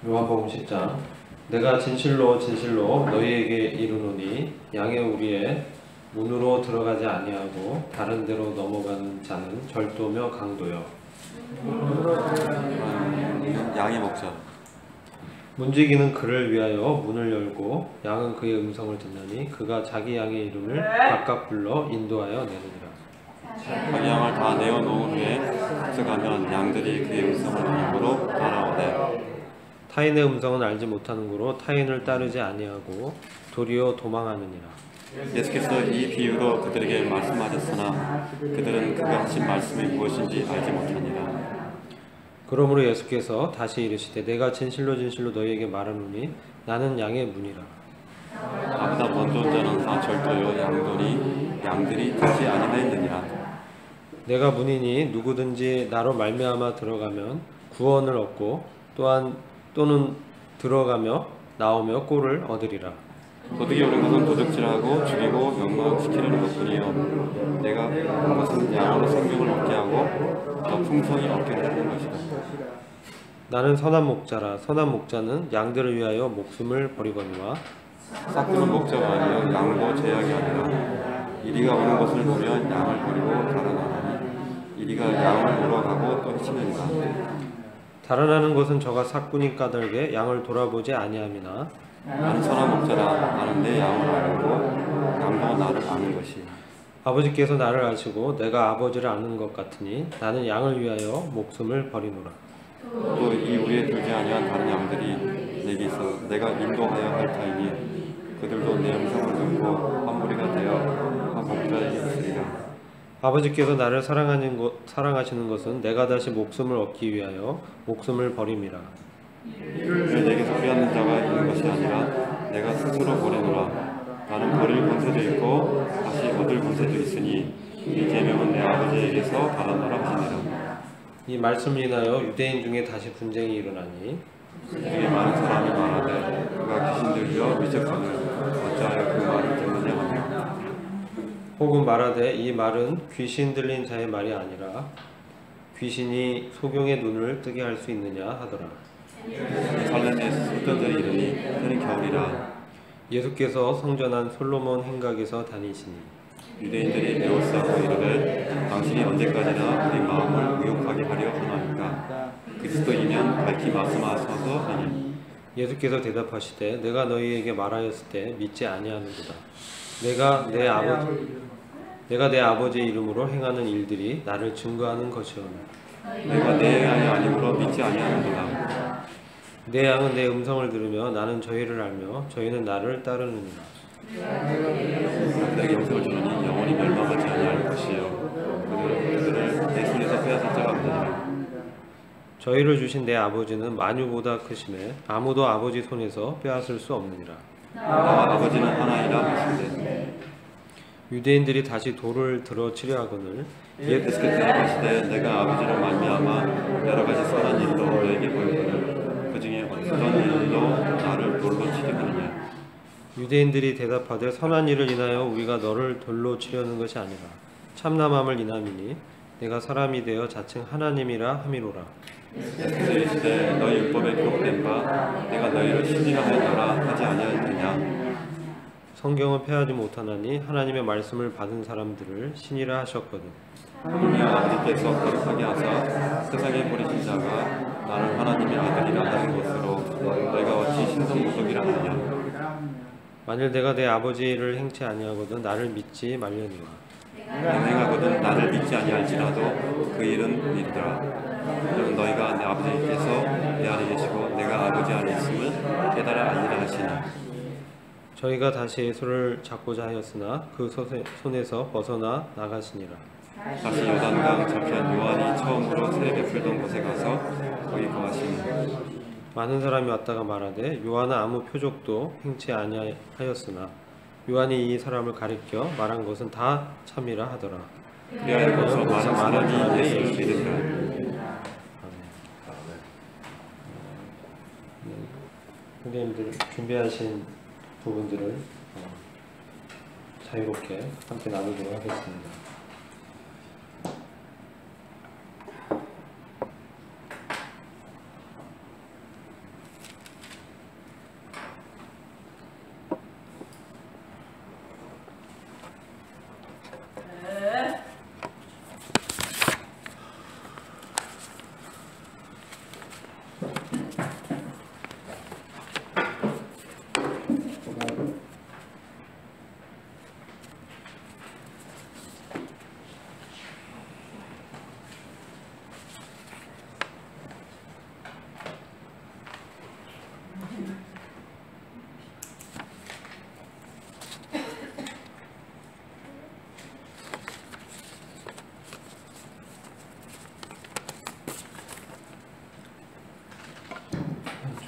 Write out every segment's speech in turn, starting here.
요한복음 10장. 내가 진실로 진실로 너희에게 이르노니 양의 우리의 문으로 들어가지 아니하고 다른 데로 넘어가는 자는 절도며 강도요 양의 목자. 문지기는 그를 위하여 문을 열고 양은 그의 음성을 듣나니 그가 자기 양의 이름을 각각 불러 인도하여 내느니라. 자기 양을 다 내어놓은 후에 들어가면 양들이 그의 음성을 입으로 따라오되 타인의 음성은 알지 못하는 고로 타인을 따르지 아니하고 도리어 도망하느니라. 예수께서 이 비유로 그들에게 말씀하셨으나 그들은 그가 하신 말씀이 무엇인지 알지 못하니라. 그러므로 예수께서 다시 이르시되 내가 진실로 진실로 너희에게 말하노니 나는 양의 문이라. 나보다 먼저 온 자는 다 절도요 양들이 듣지 아니하였느니라. 내가 문이니 누구든지 나로 말미암아 들어가면 구원을 얻고 또는 들어가며 나오며 꼴을 얻으리라. 도둑이 오는 것은 도둑질하고 죽이고 멸망시키려는 것뿐이요 내가 온 것은 양으로 생명을 얻게 하고 더 풍성히 얻게 하는 것이다. 나는 선한 목자라. 선한 목자는 양들을 위하여 목숨을 버리거니와 싹드는 목자가 아니여 양도 제약이 아니라 이리가 오는 것을 보면 양을 버리고 달아나니 이리가 양을 몰아가고 또 해치느니라. 달아나는 것은 저가 삭군이 까닭에 양을 돌아보지 아니함이나 나는 선한 목자라. 나는 내 양을 알고 양도 나를 아는 것이. 아버지께서 나를 아시고 내가 아버지를 아는 것 같으니 나는 양을 위하여 목숨을 버리노라. 또 이 우리의 들지 아니한 다른 양들이 내게 있어 내가 인도하여 할 터이니 그들도 내 음성을 듣고 한 무리가 되어 한 목자에게 있으리라. 아버지께서 나를 사랑하시는 것은 내가 다시 목숨을 얻기 위하여 목숨을 버림이라. 이를 내게서 빼앗는 자가 있는 것이 아니라 내가 스스로 버리노라. 나는 버릴 권세도 있고 다시 얻을 권세도 있으니 이 계명은 내 아버지에게서 받았노라 하시니라. 이 말씀을 인하여 유대인 중에 다시 분쟁이 일어나니 그중에 많은 사람이 말하되 그가 귀신 들려 미쳤거늘 어찌하여 그 말을 듣느냐 하며 혹은 말하되 이 말은 귀신 들린 자의 말이 아니라 귀신이 소경의 눈을 뜨게 할 수 있느냐 하더라. 살렘에서 술전들이 이르니 때는 겨울이라. 예수께서 성전한 솔로몬 행각에서 다니시니 유대인들이 배우싸고 이르되 당신이 언제까지나 우리 마음을 의욕하게 하려 하나이까. 그리스도이면 밝히 말씀하셔서 하니. 예수께서 대답하시되 내가 너희에게 말하였을 때 믿지 아니하는도다. 내가 내 아버지의 이름으로 행하는 일들이 나를 증거하는 것이오니 내가 내 양이 아니므로 믿지 아니하는도다. 내 양은 내 음성을 들으며 나는 저희를 알며 저희는 나를 따르느니라. 그들에게 영생을 주느니 영원히 멸망하지 아니할 것이요 그들을 내 손에서 빼앗을 자가 없느니라. 저희를 주신 내 아버지는 만유보다 크심에 아무도 아버지 손에서 빼앗을 수 없느니라. 나와 아버지는 하나이라 하시되 유대인들이 다시 돌을 들어 치려 하거늘 예수께서 대답하시되 내가 아버지로 말미암아 여러 가지 선한 일도 너에게 보이거늘 그 중에 어떤 일로 나를 돌로 치려 하느냐. 유대인들이 대답하되 선한 일을 인하여 우리가 너를 돌로 치려는 것이 아니라 참남함을 인함이니 내가 사람이 되어 자칭 하나님이라 함이로라. 예수께서 이르시되 너희 율법에 기록된 바 내가 너희를 신이라 하였노라 하지 아니하였느냐. 성경은 폐하지 못하나니 하나님의 말씀을 받은 사람들을 신이라 하셨거든. 하물며 아버지께서 거룩하게 하사 세상에 보내신 자가 나를 하나님의 아들이라 하는 것으로 너희가 어찌 신성모독이라 하느냐. 만일 내가 내 아버지를 행치 아니하거든 나를 믿지 말려니와. 행하거든 나를 믿지 아니할지라도 그 일은 이르더라. 그러면 너희가 내 아버지께서 내 안에 계시고 내가 아버지 안에 있음을 깨달아 알리라 하시니. 저희가 다시 예수를 잡고자 하였으나 그 손에서 벗어나 나가시니라. 다시 요단강 저편 요한이 처음으로 세례 베풀던 곳에 가서 거기 거하시니. 많은 사람이 왔다가 말하되 요한은 아무 표적도 행치 아니하였으나 요한이 이 사람을 가리켜 말한 것은 다 참이라 하더라. 그리하여서 많은 사람이 예수를 믿으니라. 선생님들 준비하신 부분들을 자유롭게 함께 나누도록 하겠습니다.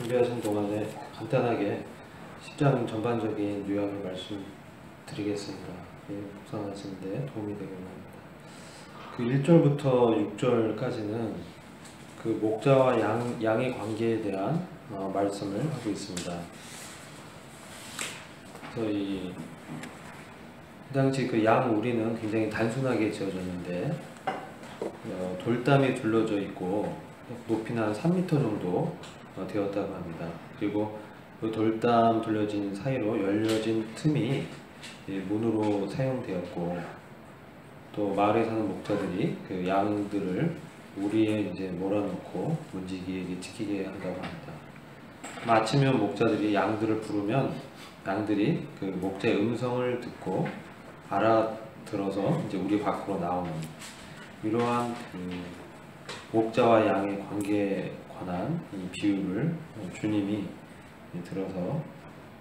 준비하신 동안에 간단하게 10장 전반적인 요약을 말씀드리겠습니다. 묵상하시는데 도움이 되길 바랍니다. 그 1절부터 6절까지는 그 목자와 양의 관계에 대한 말씀을 하고 있습니다. 그래서 이 당시 그 양 우리는 굉장히 단순하게 지어졌는데 돌담이 둘러져 있고 높이는 한 3m 정도 되었다고 합니다. 그리고 그 돌담 둘러진 사이로 열려진 틈이 문으로 사용되었고, 또 마을에 사는 목자들이 그 양들을 우리에 이제 몰아넣고 문지기에게 지키게 한다고 합니다. 아침이면 목자들이 양들을 부르면 양들이 그 목자의 음성을 듣고 알아들어서 이제 우리 밖으로 나오는 이러한 그 목자와 양의 관계에 관한 이 비유를 주님이 들어서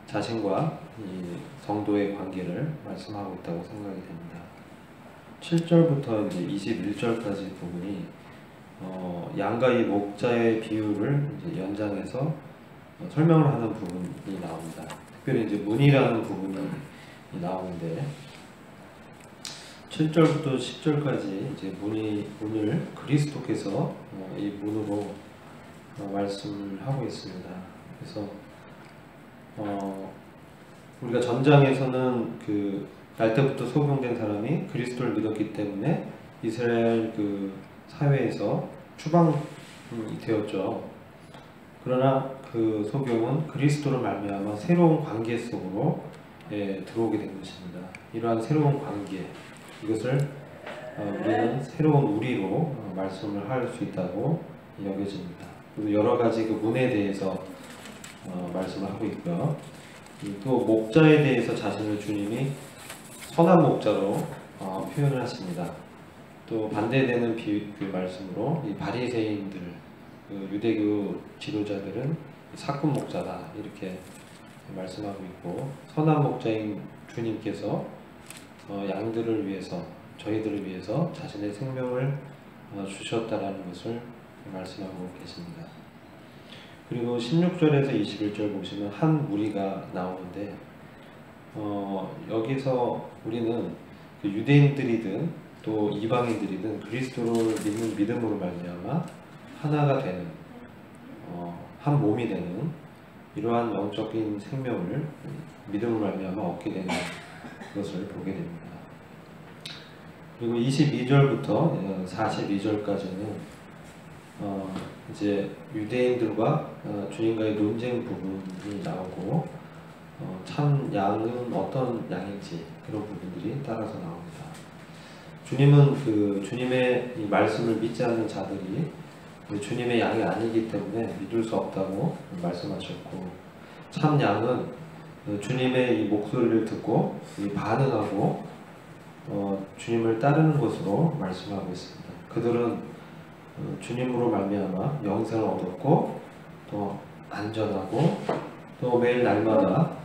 자신과 이 성도의 관계를 말씀하고 있다고 생각이 됩니다. 7절부터 이제 21절까지 부분이 양과 이 목자의 비유를 이제 연장해서 설명을 하는 부분이 나옵니다. 특별히 이제 문이라는 부분이 나오는데 7절부터 10절까지 이제 문을 그리스도께서 이 문으로 말씀을 하고 있습니다. 그래서 우리가 전장에서는 그 날 때부터 소경된 사람이 그리스도를 믿었기 때문에 이스라엘 그 사회에서 추방이 되었죠. 그러나 그 소경은 그리스도를 말미암아 새로운 관계 속으로 들어오게 된 것입니다. 이러한 새로운 관계, 이것을 우리는 새로운 우리로 말씀을 할 수 있다고 여겨집니다. 그리고 여러 가지 그 문에 대해서 말씀을 하고 있고요. 또 목자에 대해서 자신을 주님이 선한 목자로 표현을 하십니다. 또 반대되는 그 말씀으로 이 바리새인들, 그 유대교 지도자들은 사꾼 목자다 이렇게 말씀하고 있고, 선한 목자인 주님께서 양들을 위해서, 저희들을 위해서 자신의 생명을 주셨다라는 것을 말씀하고 계십니다. 그리고 16절에서 21절 보시면 한 무리가 나오는데 여기서 우리는 그 유대인들이든 또 이방인들이든 그리스도를 믿는 믿음으로 말미암아 하나가 되는 한 몸이 되는 이러한 영적인 생명을 믿음으로 말미암아 얻게 되는 것을 보게 됩니다. 그리고 22절부터 42절까지는 이제 유대인들과 주님과의 논쟁 부분이 나오고 참 양은 어떤 양인지 그런 부분들이 따라서 나옵니다. 주님은 그 주님의 이 말씀을 믿지 않는 자들이 주님의 양이 아니기 때문에 믿을 수 없다고 말씀하셨고, 참 양은 주님의 이 목소리를 듣고 반응하고 주님을 따르는 것으로 말씀하고 있습니다. 그들은 주님으로 말미암아 영생을 얻었고 또 안전하고 또 매일 날마다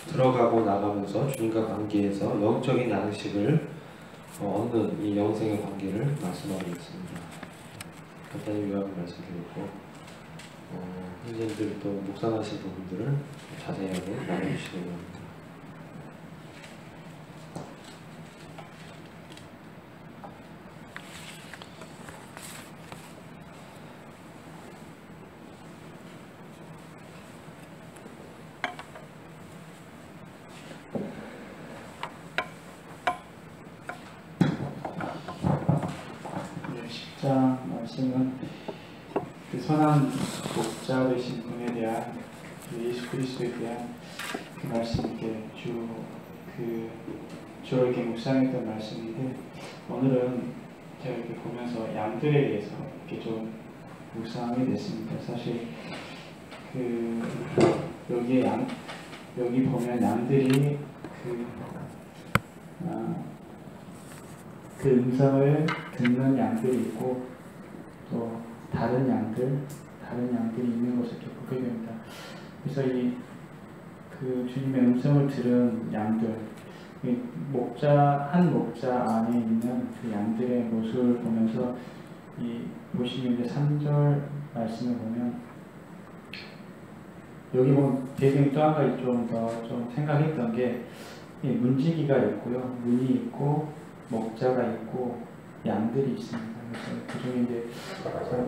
들어가고 나가면서 주님과 관계에서 영적인 양식을 얻는 이 영생의 관계를 말씀하고 있습니다. 간단히 요약을 말씀드렸고 선생님들이 또 묵상하신 부분들을 자세하게 나눠주시기 바랍니다. 말씀은 그 선한 목자 되신 분에 대한 그 예수 그리스도에 대한 그 말씀인데 주로 이렇게 묵상했던 말씀인데, 오늘은 제가 이렇게 보면서 양들에 대해서 이렇게 좀 묵상하게 됐습니다. 사실 여기 보면 양들이 그 음성을 듣는 양들이 있고 또 다른 양들이 있는 것을 이렇게 보게 됩니다. 그래서 그 주님의 음성을 들은 양들, 한 목자 안에 있는 그 양들의 모습을 보면서 보시면 이제 3절 말씀을 보면 여기 보면 배경이 또 한 가지 좀 더 좀 생각했던 게 문지기가 있고요, 문이 있고 목자가 있고 양들이 있습니다. 그래서 그중에 이제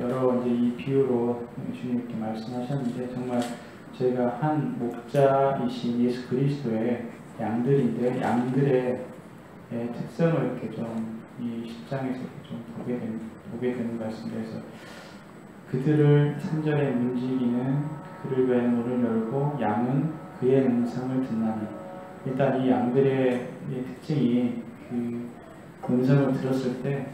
여러 이제 이 비유로 주님께 말씀하셨는데 정말 저희가 한 목자이신 예수 그리스도의 양들인데 양들의 특성을 이렇게 좀 이 10장에서 좀 보게 되는 것 같습니다. 그래서 그들을 3절에 문지기는 그를 위하여 문을 열고 양은 그의 음성을 듣나니, 일단 이 양들의 특징이 그 음성을 들었을 때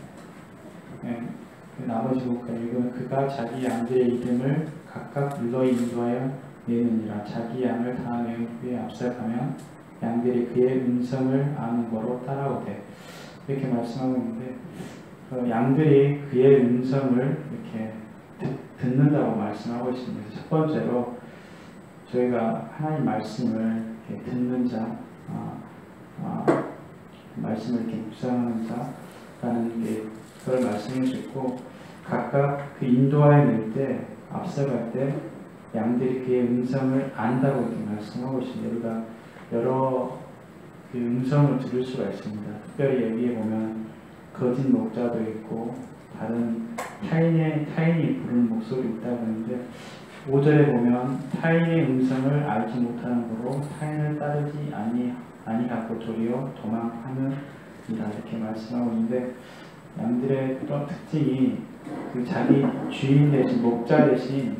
그 나머지 목가 읽으면 그가 자기 양들의 이름을 각각 불러 인도하여 내느니라. 자기 양을 다 내은 후에 앞서가면 양들이 그의 음성을 아는 거로 따라오되, 이렇게 말씀하고 있는데 양들이 그의 음성을 이렇게 듣는다고 말씀하고 있습니다. 첫 번째로 저희가 하나님 말씀을 이렇게 듣는 자, 말씀을 이렇게 묵상하는 자라는 게 그걸 말씀해 주고, 각각 그 인도하여 낼 때, 앞서갈 때 양들이 그의 음성을 안다고 이렇게 말씀하고 있습니다. 우리가 여러 그 음성을 들을 수가 있습니다. 특별히 여기에 보면 거짓 목자도 있고 다른 타인이 부르는 목소리 있다고 하는데, 5절에 보면 타인의 음성을 알지 못하는 거로 타인을 따르지 아니하고 도리어 도망하느니라 이렇게 말씀하고 있는데, 양들의 또 특징이 그 자기 주인 대신 목자 대신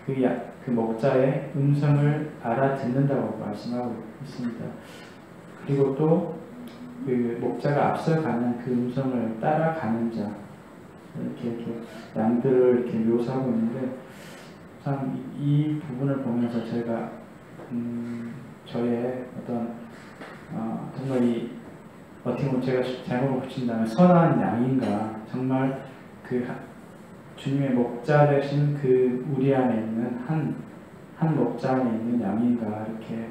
그 목자의 음성을 알아듣는다고 말씀하고 있습니다. 그리고 또 그 목자가 앞서가는 그 음성을 따라가는 자, 이렇게 양들을 이렇게 묘사하고 있는데, 참 이 부분을 보면서 저희가 저의 어떤 정말 이 어떻게 보면 제가 잘못 붙인다면 선한 양인가, 정말 그 주님의 목자 되신 그 우리 안에 있는 한 목자 안에 있는 양인가, 이렇게.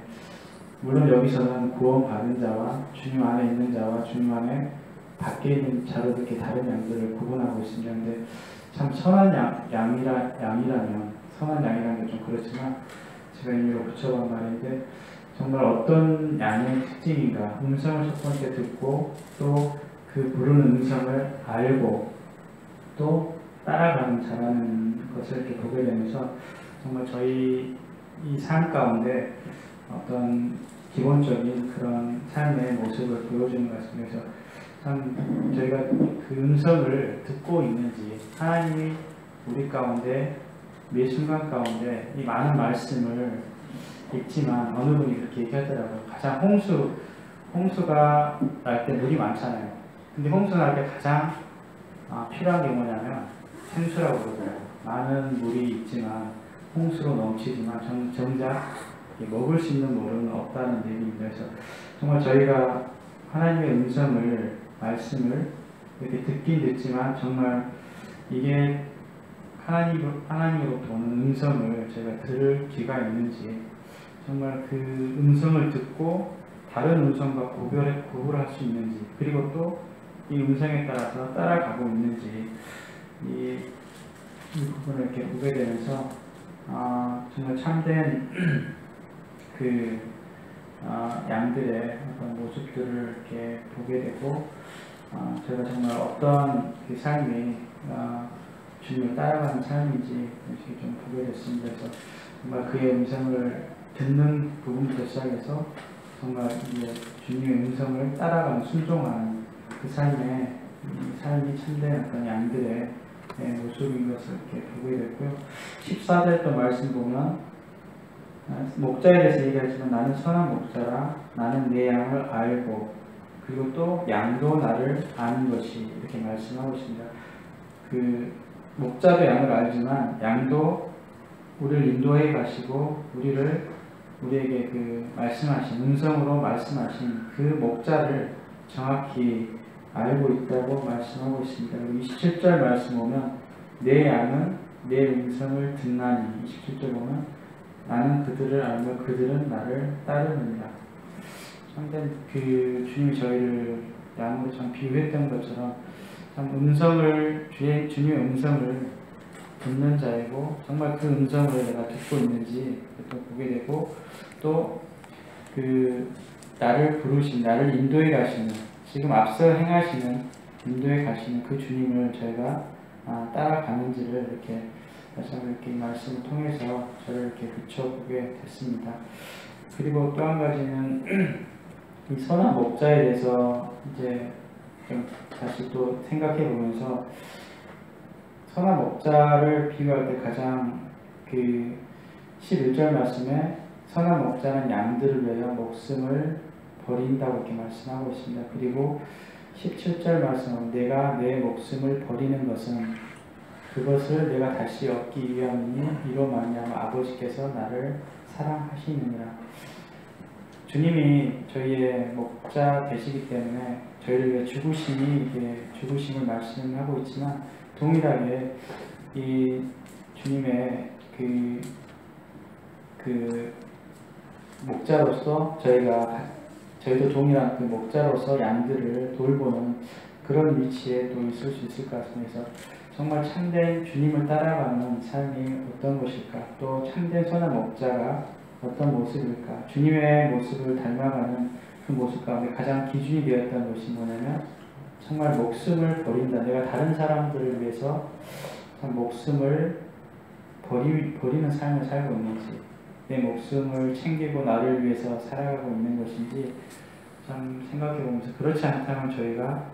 물론 여기서는 구원받은 자와 주님 안에 있는 자와 주님 안에 밖에 있는 자로 이렇게 다른 양들을 구분하고 있습니다. 근데 참 선한 양이라면, 선한 양이라는 게 좀 그렇지만 제가 임의로 붙여본 말인데, 정말 어떤 양의 특징인가, 음성을 첫 번째 듣고 또 그 부르는 음성을 알고 또 따라가는 자라는 것을 이렇게 보게 되면서 정말 저희 이 삶 가운데 어떤 기본적인 그런 삶의 모습을 보여주는 것 같습니다. 그래서 참 저희가 그 음성을 듣고 있는지, 하나님이 우리 가운데 매 순간 가운데 이 많은 말씀을 읽지만 어느 분이 그렇게 얘기하더라고요. 가장 홍수가 날 때 물이 많잖아요. 근데 홍수 날 때 가장 필요한 게 뭐냐면 생수라고 그러더라고요. 많은 물이 있지만 홍수로 넘치지만 정작 먹을 수 있는 물은 없다는 얘기입니다. 그래서 정말 저희가 하나님의 음성을, 말씀을 이렇게 듣긴 듣지만 정말 이게 하나님으로부터 오는 음성을 제가 들을 귀가 있는지, 정말 그 음성을 듣고 다른 음성과 구별할 수 있는지, 그리고 또 이 음성에 따라서 따라가고 있는지, 이 부분을 이렇게 보게 되면서 정말 참된 그 양들의 어떤 모습들을 이렇게 보게 되고, 제가 정말 어떤 그 삶이 주님을 따라가는 삶인지 이렇게 좀 보게 됐습니다. 그래서 정말 그의 음성을 듣는 부분부터 시작해서 정말 이제 주님의 음성을 따라가는, 순종하는 그 삶이 참된 어떤 양들의 모습인 것을 이렇게 보게 됐고요. 14절 또 말씀 보면 목자에 대해서 얘기하지만 나는 선한 목자라, 나는 내 양을 알고 그리고 또 양도 나를 아는 것이, 이렇게 말씀하고 있습니다. 그 목자도 양을 알지만 양도 우리를 인도해 가시고 우리에게 그 말씀하신, 음성으로 말씀하신 그 목자를 정확히 알고 있다고 말씀하고 있습니다. 27절 말씀 보면 내 양은 내 음성을 듣나니, 27절 보면 나는 그들을 알며 그들은 나를 따르느니라. 참된 그 주님이 저희를 양으로 참 비유했던 것처럼 참 주님의 음성을 듣는 자이고 정말 그 음성을 내가 듣고 있는지 또 보게 되고 또 그 나를 부르신 나를 인도해 가시는 지금 앞서 행하시는 인도해 가시는 그 주님을 저희가 따라가는지를 이렇게 다시 한번 이렇게 말씀을 통해서 저를 이렇게 비춰보게 됐습니다. 그리고 또 한 가지는 이 선한 목자에 대해서 이제 좀 다시 또 생각해 보면서 선한 목자를 비유할 때 가장 그 11절 말씀에 선한 목자는 양들을 위하여 목숨을 버린다고 이렇게 말씀하고 있습니다. 그리고 17절 말씀은 내가 내 목숨을 버리는 것은 그것을 내가 다시 얻기 위함이니 이로 말미암아 아버지께서 나를 사랑하시느니라. 주님이 저희의 목자 되시기 때문에 저희를 위해 죽으심을 말씀하고 있지만 동일하게 이 주님의 그 목자로서 저희도 동일한 그 목자로서 양들을 돌보는 그런 위치에 또 있을 수 있을 것 같습니다. 정말 참된 주님을 따라가는 삶이 어떤 것일까? 또 참된 선한 목자가 어떤 모습일까? 주님의 모습을 닮아가는 그 모습 가운데 가장 기준이 되었던 것이 뭐냐면 정말 목숨을 버린다. 내가 다른 사람들을 위해서 참 목숨을 버리는 삶을 살고 있는지, 내 목숨을 챙기고 나를 위해서 살아가고 있는 것인지 참 생각해 보면서 그렇지 않다면 저희가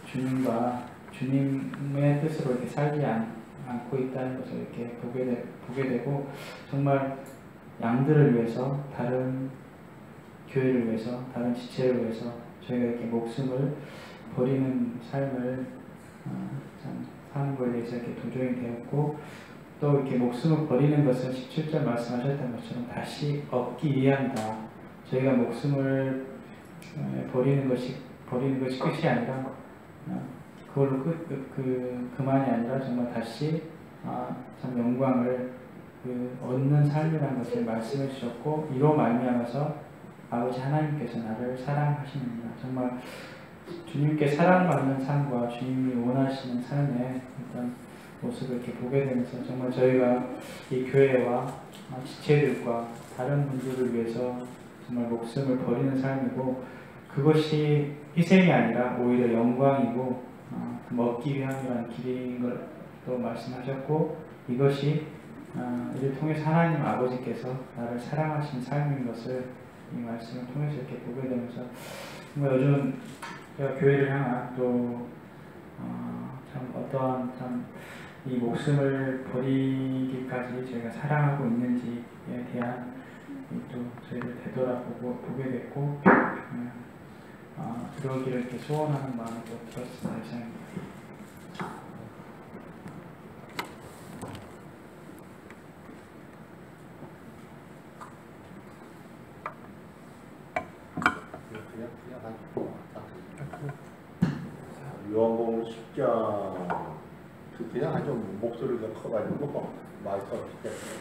주님과 주님의 뜻으로 이렇게 살지 않고 있다는 것을 이렇게 보게 되고 정말 양들을 위해서, 다른 교회를 위해서, 다른 지체를 위해서 저희가 이렇게 목숨을 버리는 삶을 참 사는 것에 대해서 이렇게 도전이 되었고 또 이렇게 목숨을 버리는 것은 17절 말씀하셨던 것처럼 다시 얻기 위함이다. 저희가 목숨을 버리는 것이 끝이 아니라 그걸로 그만이 아니라 정말 다시 참 영광을 얻는 삶이라는 것을 말씀해 주셨고 이로 말미암아서 아버지 하나님께서 나를 사랑하십니다. 정말 주님께 사랑받는 삶과 주님이 원하시는 삶의 어떤 모습을 이렇게 보게 되면서 정말 저희가 이 교회와 지체들과 다른 분들을 위해서 정말 목숨을 버리는 삶이고 그것이 희생이 아니라 오히려 영광이고 얻기 위함이라는 길인 걸 또 말씀하셨고 이것이 이를 통해서 하나님 아버지께서 나를 사랑하신 삶인 것을 이 말씀을 통해서 이렇게 보게 되면서 정말 요즘 제가 교회를 향한 또 참 어떠한 참 이 목숨을 버리기까지 저희가 사랑하고 있는지에 대한 또 저희를 되돌아보고 보게 됐고 그러기를 이렇게 소원하는 마음이 또 들었습니다. 이상입니다. 요한복음 10장 그냥 아주 목소리가 커가지고 마이크가 비켰어요.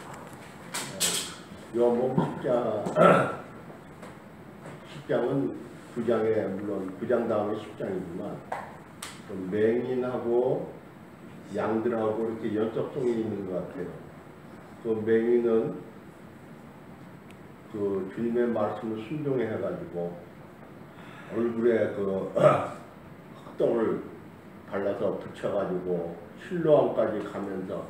요한복음 10장은 9장에 물론 9장 다음에 10장이지만 맹인하고 양들하고 이렇게 연속성이 있는 것 같아요. 그 맹인은 그 주님의 말씀을 순종해가지고 얼굴에 그 흙덩을 발라서 붙여가지고 실로암까지 가면서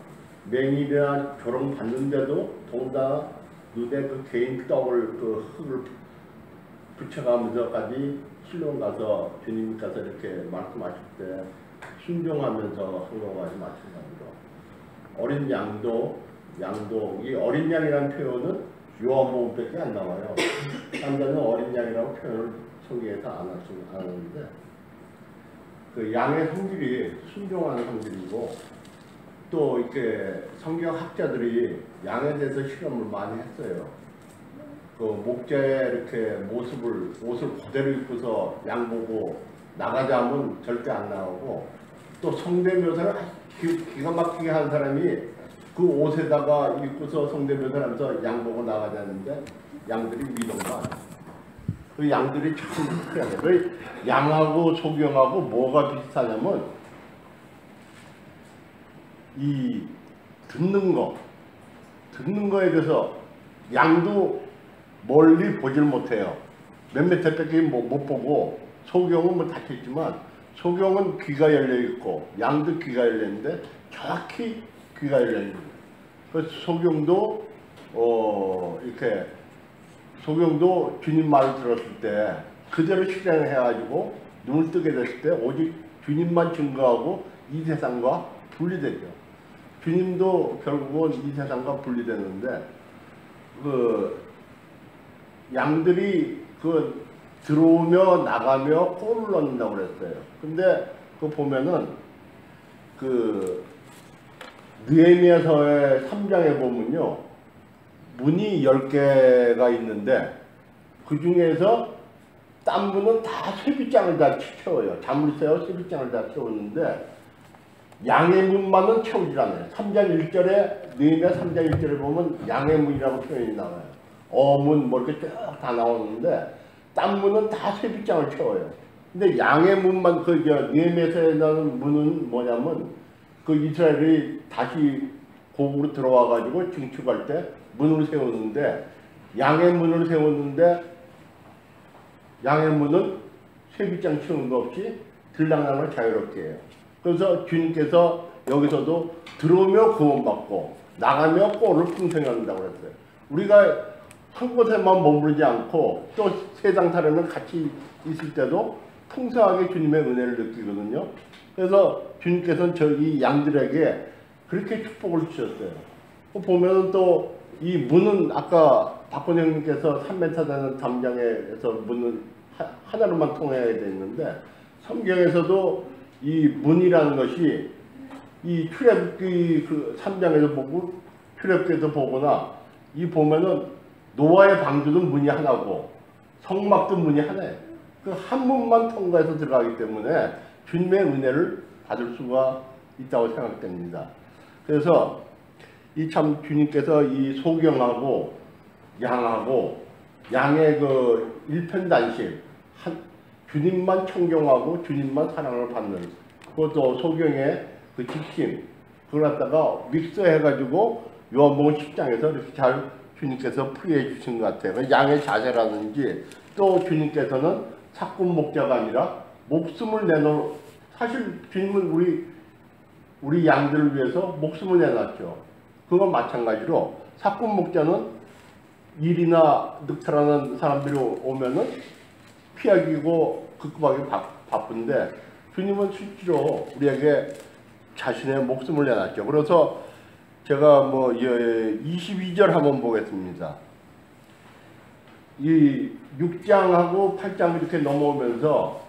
맹인이나 조롱 받는데도 동다 눈에 그 개인 떡을 그 흙을 붙여가면서까지 실로암 가서 주님께서 이렇게 말씀하실 때 순종하면서 한 것과 마찬가지로 어린 양도 이 어린 양이라는 표현은 요한복음밖에 안 나와요. 남자는 어린 양이라고 표현을 성경에서 안 하는데 그 양의 성질이 순종하는 성질이고 또 이렇게 성경학자들이 양에 대해서 실험을 많이 했어요. 그 목자의 이렇게 옷을 그대로 입고서 양 보고 나가자 하면 절대 안 나오고 또 성대묘사를 기가 막히게 한 사람이 그 옷에다가 입고서 성대묘사를 하면서 양 보고 나가자는데 양들이 믿음가 그 양들이 참 특이하네. 그 양하고 소경하고 뭐가 비슷하냐면 이 듣는 거에 대해서 양도 멀리 보질 못해요. 몇몇 밖에 못 보고 소경은 뭐 닫혀있지만 소경은 귀가 열려있고 양도 귀가 열려있는데 정확히 귀가 열려있는 거예요. 그래서 소경도 이렇게 소경도 주님 말을 들었을 때 그대로 실행해가지고 눈을 뜨게 됐을 때 오직 주님만 증거하고 이 세상과 분리되죠. 주님도 결국은 이 세상과 분리되는데 그 양들이 그 들어오며 나가며 꼴을 넣는다고 그랬어요. 근데 그 보면은 그 느헤미야서의 3장에 보면요 문이 10개가 있는데 그 중에서 딴 문은 다 쇠빗장을 다 채워요. 자물쇠와 쇠빗장을 다 채웠는데 양의 문만은 채우질 않아요. 3장 1절에 느헤미야 3장 1절에 보면 양의 문이라고 표현이 나와요. 어문 뭐 이렇게 쭉 다 나오는데 딴 문은 다 쇠빗장을 채워요. 근데 양의 문만 그 느헤미야서에 나오는 문은 뭐냐면 그 이스라엘이 다시 고국으로 들어와 가지고 증축할 때 문을 세웠는데 양의 문을 세웠는데 양의 문은 쇠빗장 채운 거 없이 들락날락 자유롭게 해요. 그래서 주님께서 여기서도 들어오며 구원받고 나가며 꼴을 풍성한다고 그랬어요. 우리가 한 곳에만 머무르지 않고 또 세상 사람은 같이 있을 때도 풍성하게 주님의 은혜를 느끼거든요. 그래서 주님께서는 저희 양들에게 그렇게 축복을 주셨어요. 보면은 또 이 문은 아까 박권 형님께서 3m 되는 담장에서 문은 하나로만 통해야 되는데 성경에서도 이 문이라는 것이 이 출애굽기 그 3장에서 보고 출애굽기에서 보거나 이 보면은 노아의 방주는 문이 하나고 성막도 문이 하나예요. 그 한 문만 통과해서 들어가기 때문에 주님의 은혜를 받을 수가 있다고 생각됩니다. 그래서 이 참 주님께서 이 소경하고 양의 그 일편단심 주님만 청경하고 주님만 사랑을 받는 그것도 소경의 그 지킴 그걸 갖다가 믹스해가지고 요한복음 10장에서 이렇게 잘 주님께서 풀이해 주신 것 같아요. 양의 자세라든지 또 주님께서는 사꾼 목자가 아니라 목숨을 내놓은 사실 주님은 우리 양들을 위해서 목숨을 내놨죠. 그건 마찬가지로 사꾼 목자는 일이나 늑탈하는 사람들이 오면은 피하기고 급급하게 바쁜데 주님은 실제로 우리에게 자신의 목숨을 내놨죠. 그래서 제가 뭐 22절 한번 보겠습니다. 이 6장하고 8장 이렇게 넘어오면서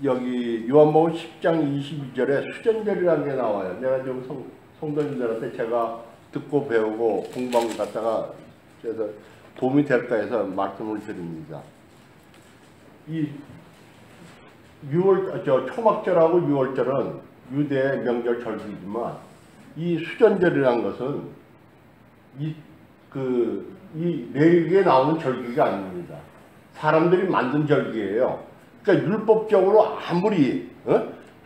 여기 요한복음 10장 22절에 수전절이라는 게 나와요. 내가 좀 성도님들한테 제가 듣고 배우고 공부한 것 갖다가 그래서 도움이 될까 해서 말씀을 드립니다. 이 초막절하고 6월절은 유대의 명절 절기이지만 이 수전절이라는 것은 이 레위기에 나오는 절기가 아닙니다. 사람들이 만든 절기예요. 그러니까 율법적으로 아무리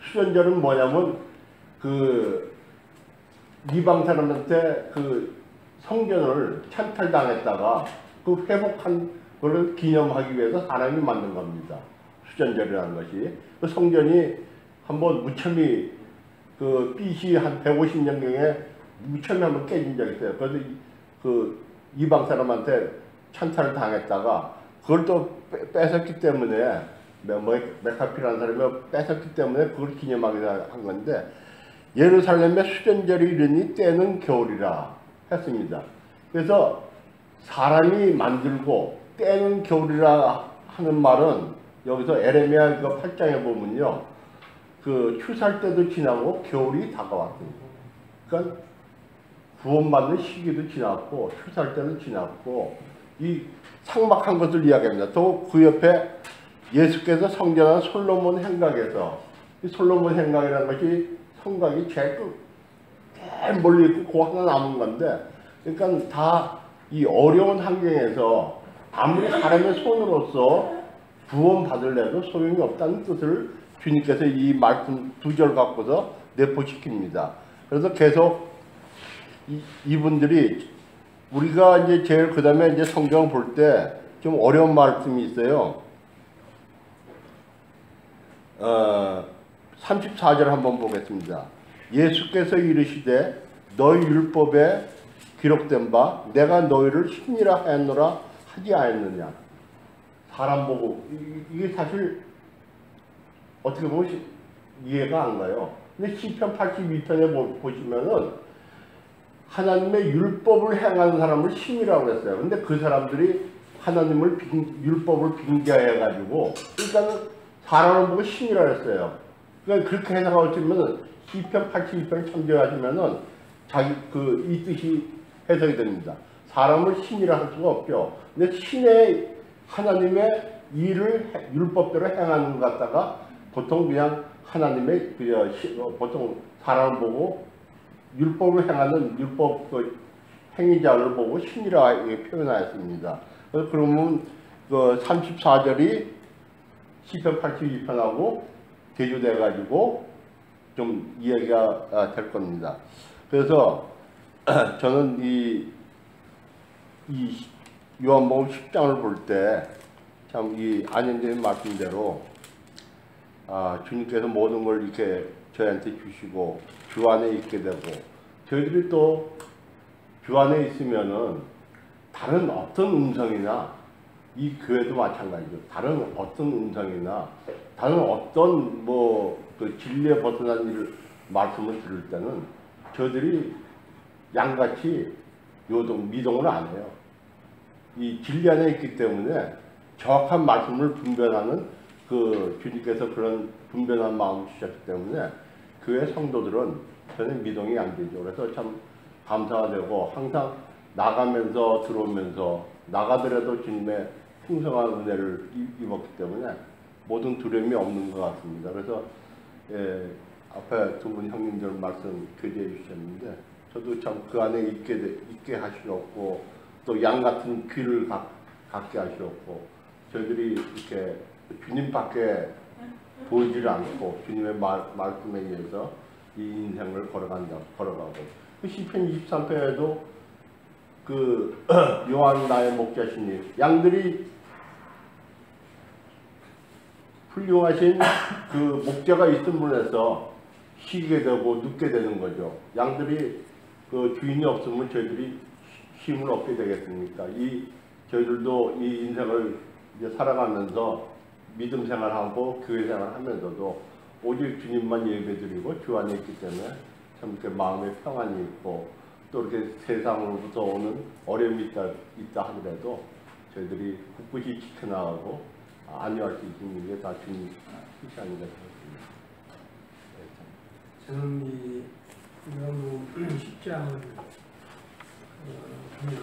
수전절은 뭐냐면 그 이방 사람한테 그 성전을 찬탈당했다가 그 회복한 걸 기념하기 위해서 사람이 만든 겁니다. 수전절이라는 것이 그 성전이 한번 무참히 그 BC 한 150년경에 무참히 한번 깨진 적이 있어요. 그래서 그 이방 사람한테 찬탈을 당했다가 그걸 또 뺏었기 때문에 메카피라는 사람이 뺏었기 때문에 그걸 기념하기 한 건데 예루살렘의 수전절이 이르니 때는 겨울이라 했습니다. 그래서 사람이 만들고 때는 겨울이라 하는 말은 여기서 에레미야 8장에 보면요. 그 추수할 때도 지나고 겨울이 다가왔습니다. 그러니까 구원받는 시기도 지났고 추수할 때도 지났고 이 삭막한 것을 이야기합니다. 또 그 옆에 예수께서 성전한 솔로몬 행각에서 이 솔로몬 행각이라는 것이 성곽이 제일 멀리 있고 그 하나 남은 건데 그러니까 다 이 어려운 환경에서 아무리 사람의 손으로서 구원받으려도 소용이 없다는 뜻을 주님께서 이 말씀 2절 갖고서 내포시킵니다. 그래서 계속 이분들이 우리가 이제 제일 그 다음에 이제 성경을 볼 때 좀 어려운 말씀이 있어요. 34절 한번 보겠습니다. 예수께서 이르시되 너희 율법에 기록된 바 내가 너희를 신이라 하였노라 하지 않았느냐. 사람 보고 이게 사실 어떻게 보면 이해가 안 가요. 근데 시편 82편에 보시면은 하나님의 율법을 행하는 사람을 신이라고 했어요. 근데 그 사람들이 하나님을 율법을 빙자해 가지고 그러니까는 사람을 보고 신이라고 했어요. 그러니까 그렇게 해석하시면은 시편 82편을 참조하시면은 자기 이 뜻이 해석이 됩니다. 사람을 신이라 할 수가 없죠. 근데 신의 하나님의 일을 율법대로 행하는 것 같다가 보통 그냥 하나님의 보통 사람을 보고 율법을 행하는 율법 행위자를 보고 신이라 표현하였습니다. 그래서 그러면 34절이 시편 82편하고 대조돼 가지고 좀 이해가 될 겁니다. 그래서 저는 이 요한복음 10장을 볼 때 참 이 안현재님 말씀대로 주님께서 모든 걸 이렇게 저희한테 주시고 주 안에 있게 되고 저희들이 또 주 안에 있으면은 다른 어떤 음성이나 이 교회도 마찬가지죠. 다른 어떤 음성이나 다른 어떤 그 진리에 벗어난 말씀을 들을 때는 저희들이 양같이 미동을 안 해요. 이 진리 안에 있기 때문에 정확한 말씀을 분별하는 주님께서 그런 분별한 마음을 주셨기 때문에 교회 성도들은 저는 미동이 안 되죠. 그래서 참 감사가 되고 항상 나가면서 들어오면서 나가더라도 주님의 풍성한 은혜를 입었기 때문에 모든 두려움이 없는 것 같습니다. 그래서 앞에 두 분 형님들 말씀 교제해 주셨는데 저도 참 그 안에 있게 하시었고 또 양 같은 귀를 갖게 하시었고 저희들이 이렇게 주님밖에 보이질 않고 주님의 말씀에 의해서 이 인생을 걸어가고 시편 23편에도 요한 나의 목자시니 양들이 훌륭하신 목자가 있은 분에서 쉬게 되고 눕게 되는 거죠. 양들이 주인이 없으면 저희들이 힘을 얻게 되겠습니까? 저희들도 이 인생을 이제 살아가면서 믿음 생활하고 교회 생활하면서도 오직 주님만 예배드리고 주 안에 있기 때문에 참 이렇게 마음에 평안이 있고 또 이렇게 세상으로부터 오는 어려움이 있다 하더라도 저희들이 굳굳이 지켜나가고 안녕할 수 있는 게 다 주님 뜻이 아닌가 싶습니다. 저는 이 요한복음 10장을 보면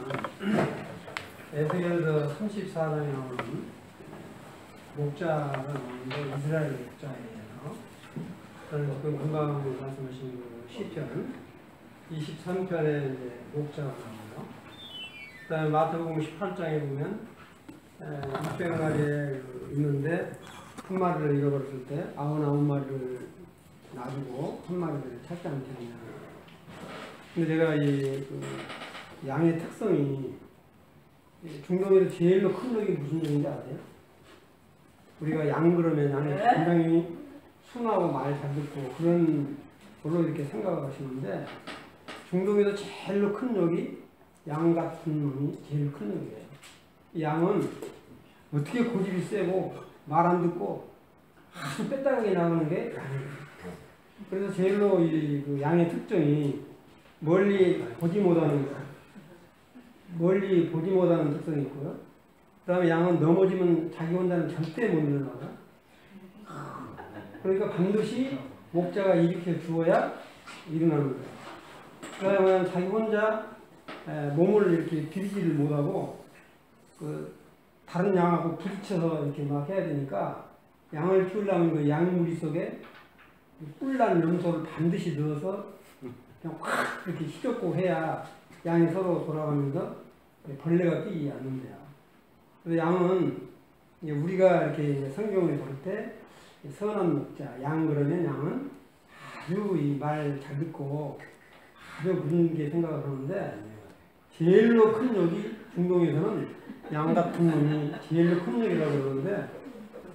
에스겔서 34장에 나오는 목자가 나오는데 이스라엘 목자예요. 저는 지금 금방 말씀하신 그 시편 23편에 이제 목자가 나와요. 그 다음에 마태복음 18장에 보면 600마리에 있는데 한 마리를 잃어버렸을 때 99마리를 놔두고 한 마리를 찾지 않겠느냐. 근데 제가 양의 특성이 중동에서 제일로 큰 놈이 무슨 종인지 아세요? 우리가 양 그러면 양이 굉장히 순하고 말 잘 듣고 그런 걸로 이렇게 생각을 하시는데 중동에서 제일로 큰 놈이 양 같은 놈이 제일 큰 놈이에요. 이 양은 어떻게 고집이 세고 말 안 듣고 아주 빼딱하게 나가는 게 양이에요. 그래서 제일로 그 양의 특징이 멀리 보지 못하는 특성이 있고요. 그 다음에 양은 넘어지면 자기 혼자는 절대 못 일어나요. 그러니까 반드시 목자가 일으켜 주어야 일어나는 거예요. 그 다음에 자기 혼자 몸을 이렇게 들이지를 못하고 다른 양하고 부딪혀서 이렇게 막 해야 되니까 양을 키우려면 그 양무리 속에 뿔난 염소를 반드시 넣어서 그냥 확 이렇게 휘젓고 해야 양이 서로 돌아가면서 벌레가 끼지 않는데요. 그래서 양은 우리가 이렇게 성경을 볼 때 선한 목자, 양 그러면 양은 아주 이 말 잘 듣고 아주 무슨게 생각을 하는데 제일로 큰 역이 중동에서는 양 같은 놈이 제일로 큰 역이라고 그러는데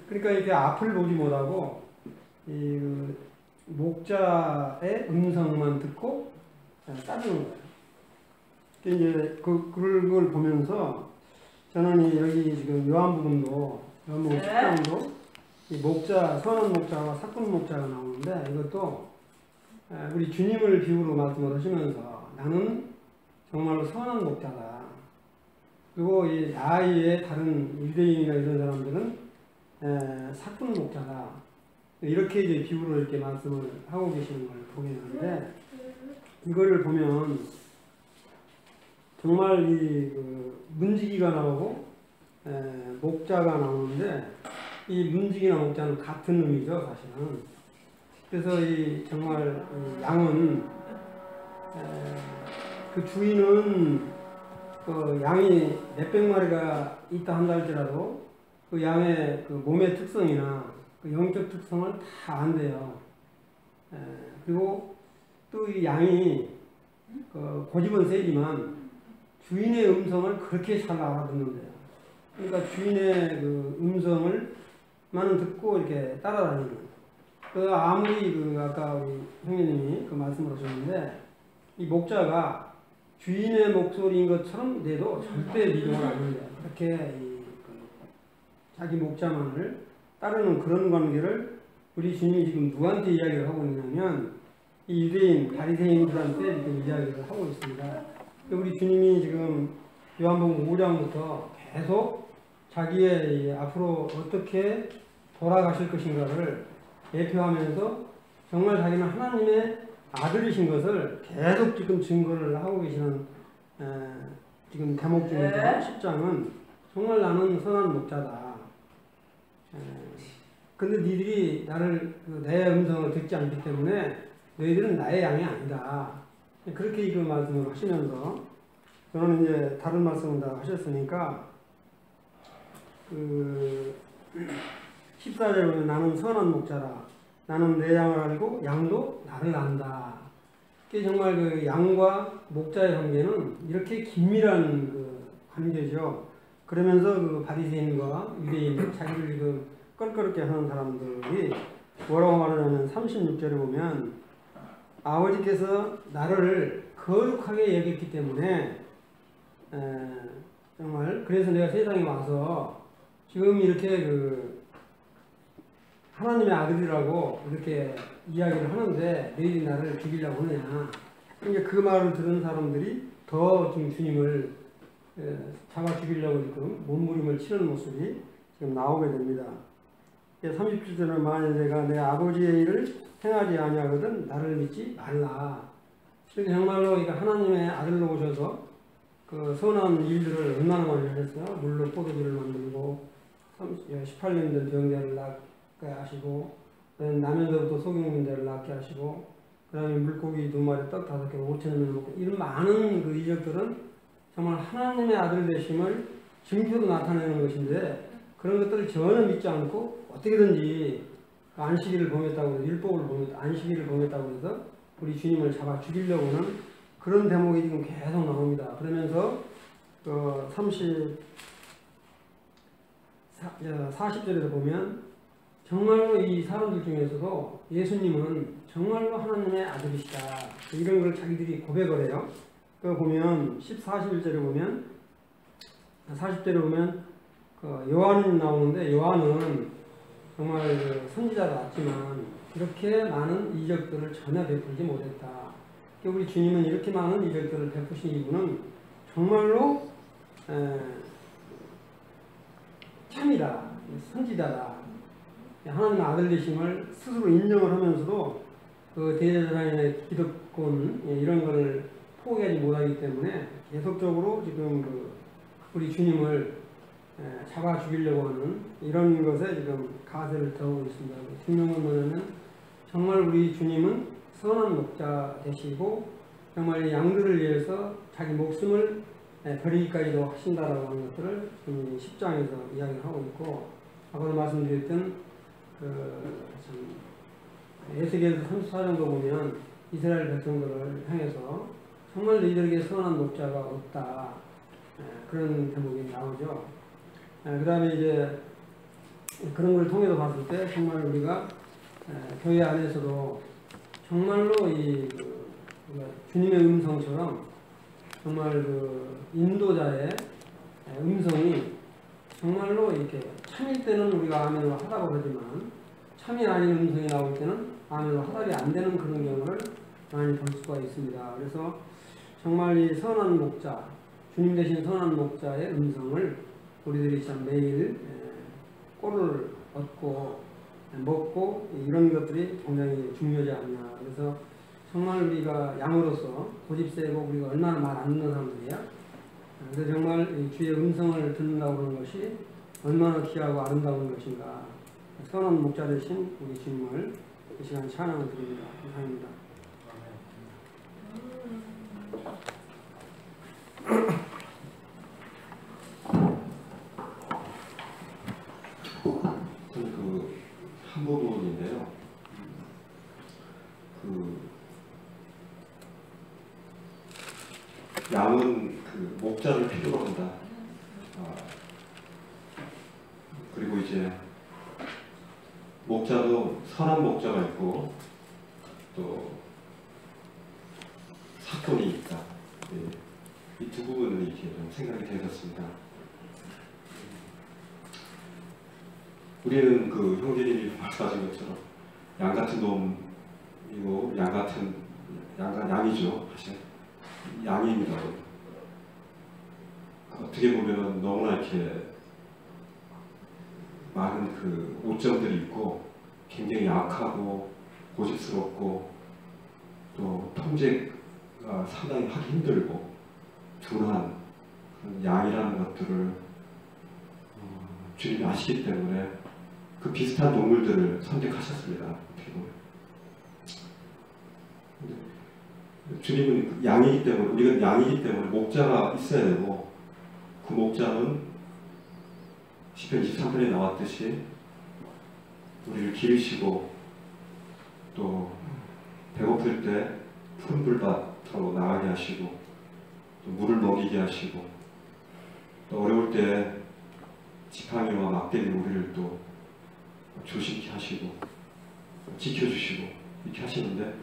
그러니까 이렇게 앞을 보지 못하고 이 목자의 음성만 듣고 따르는 거예요. 이제 그걸 보면서 저는 여기 지금 요한복음 10장도 이 목자, 선한 목자와 사꾼 목자가 나오는데 이것도 우리 주님을 비유로 말씀을 하시면서 나는 정말로 선한 목자다. 그리고 이 나아의 다른 유대인이나 이런 사람들은 사꾼 목자다. 이렇게 이제 비유로 이렇게 말씀을 하고 계시는 걸 보게 되는데 이거를 보면 정말 이 문지기가 나오고 목자가 나오는데 이 문지기나 목자는 같은 의미죠, 사실은. 그래서 이 정말 양은 그 주인은 그 양이 몇백 마리가 있다 한다 할지라도 그 양의 그 몸의 특성이나 그 영적 특성을 다 안돼요. 그리고 또 이 양이 그 고집은 세지만 주인의 음성을 그렇게 잘 알아듣는데요. 그러니까 주인의 그 음성을만 듣고 이렇게 따라다니는. 그 아무리 아까 우리 형님이 그 말씀을 하셨는데 이 목자가 주인의 목소리인 것처럼 내도 절대 미동을 안 합니다. 그렇게 자기 목자만을 따르는 그런 관계를 우리 주님이 지금 누구한테 이야기를 하고 있냐면 이 유대인 바리새인들한테 지금 이야기를 하고 있습니다. 우리 주님이 지금 요한복음 5장부터 계속 자기의 앞으로 어떻게 돌아가실 것인가를 예표하면서 정말 자기는 하나님의 아들이신 것을 계속 지금 증거를 하고 계시는 지금 대목 중에서 10장은 정말 나는 선한 목자다. 근데 니들이 내 음성을 듣지 않기 때문에 너희들은 나의 양이 아니다. 그렇게 그 말씀을 하시면서 저는 이제 다른 말씀을 다 하셨으니까 14절에 보면 나는 선한 목자라. 나는 내 양을 알고 양도 나를 안다. 그게 정말 그 양과 목자의 관계는 이렇게 긴밀한 그 관계죠. 그러면서 그 바리새인과 유대인 자기를 지금 껄끄럽게 하는 사람들이 뭐라고 말하냐면 36절에 보면 아버지께서 나를 거룩하게 여겼기 때문에 정말 그래서 내가 세상에 와서 지금 이렇게 하나님의 아들이라고 이렇게 이야기를 하는데 너희들이 나를 죽이려고 하느냐. 그러니까 그 말을 들은 사람들이 더 지금 주님을 잡아 죽이려고 지금 몸부림을 치는 모습이 지금 나오게 됩니다. 30절에는 만일 내가 내 아버지의 일을 행하지 아니하거든 나를 믿지 말라. 그래서 정말로 하나님의 아들로 오셔서 그 선한 일들을 얼마나 많이 하셨어요. 물로 포도주를 만들고 18년 된 병자를 낫게 하시고 나면서부터 속이는 자를 낫게 하시고 그 다음에 물고기 2마리 떡 5개 5,000명 먹고 이런 많은 그 이적들은 정말 하나님의 아들 되심을 증표로 나타내는 것인데 그런 것들을 전혀 믿지 않고 어떻게든지 안식일을 범했다고 해서 율법을 범했다 안식일을 범했다고 해서 우리 주님을 잡아 죽이려고 하는 그런 대목이 지금 계속 나옵니다. 그러면서 40절에서 보면 정말로 이 사람들 중에서도 예수님은 정말로 하나님의 아들이시다. 이런 걸 자기들이 고백을 해요. 그 보면 41절에 보면 40절에 보면 요한이 나오는데 요한은 정말 선지자가 왔지만 이렇게 많은 이적들을 전혀 베풀지 못했다. 우리 주님은 이렇게 많은 이적들을 베푸신 이유는 정말로 참이다, 선지자다. 하나님의 아들 되심을 스스로 인정을 하면서도 그 대제사장의 기득권 이런 것을 포기하지 못하기 때문에 계속적으로 지금 우리 주님을 잡아 죽이려고 하는 이런 것에 지금 가세를 더하고 있습니다. 분명한 뭐냐면 정말 우리 주님은 선한 목자 되시고 정말 양들을 위해서 자기 목숨을 버리기까지도 하신다라고 하는 것들을 10장에서 이야기를 하고 있고 아까도 말씀드렸던 에스겔서 34장도 보면 이스라엘 백성들을 향해서 정말 너희들에게 선한 목자가 없다. 그런 대목이 나오죠. 그 다음에 이제 그런 걸 통해서 봤을 때 정말 우리가 교회 안에서도 정말로 주님의 음성처럼 정말 그 인도자의 음성이 정말로 이렇게 참일 때는 우리가 아멘으로 하다고 그러지만 참이 아닌 음성이 나올 때는 아멘으로 하답이 안 되는 그런 경우를 많이 볼 수가 있습니다. 그래서 정말 이 선한 목자, 주님 대신 선한 목자의 음성을 우리들이 참 매일 꼴을 얻고 먹고 이런 것들이 굉장히 중요하지 않나. 그래서 정말 우리가 양으로서 고집세고 우리가 얼마나 말 안 듣는 사람들이야. 그래서 정말 주의 음성을 듣는다고 하는 것이 얼마나 귀하고 아름다운 것인가. 선한 목자 되신 우리 주님을 이 시간 찬양을 드립니다. 감사합니다. 한 부분인데요. 양은 목자를 필요로 한다. 그리고 이제 목자도 선한 목자가 있고 또 사건이 있다. 이 두 부분을 이렇게 좀 생각이 되었습니다. 우리는 그 형제님이 말씀하신 것처럼 양 같은 놈이고 양이죠. 사실 양입니다. 어떻게 보면 너무나 이렇게 많은 그 오점들이 있고 굉장히 약하고 고집스럽고 또 통제가 상당히 하기 힘들고 둔한 그런 양이라는 것들을 주님이 아시기 때문에 그 비슷한 동물들을 선택하셨습니다. 어떻게 보면. 주님은 양이기 때문에, 우리가 양이기 때문에 목자가 있어야 되고, 그 목자는 시편 23편에 나왔듯이 우리를 기르시고 또 배고플 때 푸른 불밭으로 나가게 하시고 또 물을 먹이게 하시고 또 어려울 때 지팡이와 막대기로 우리를 또 조심케 하시고 지켜주시고 이렇게 하시는데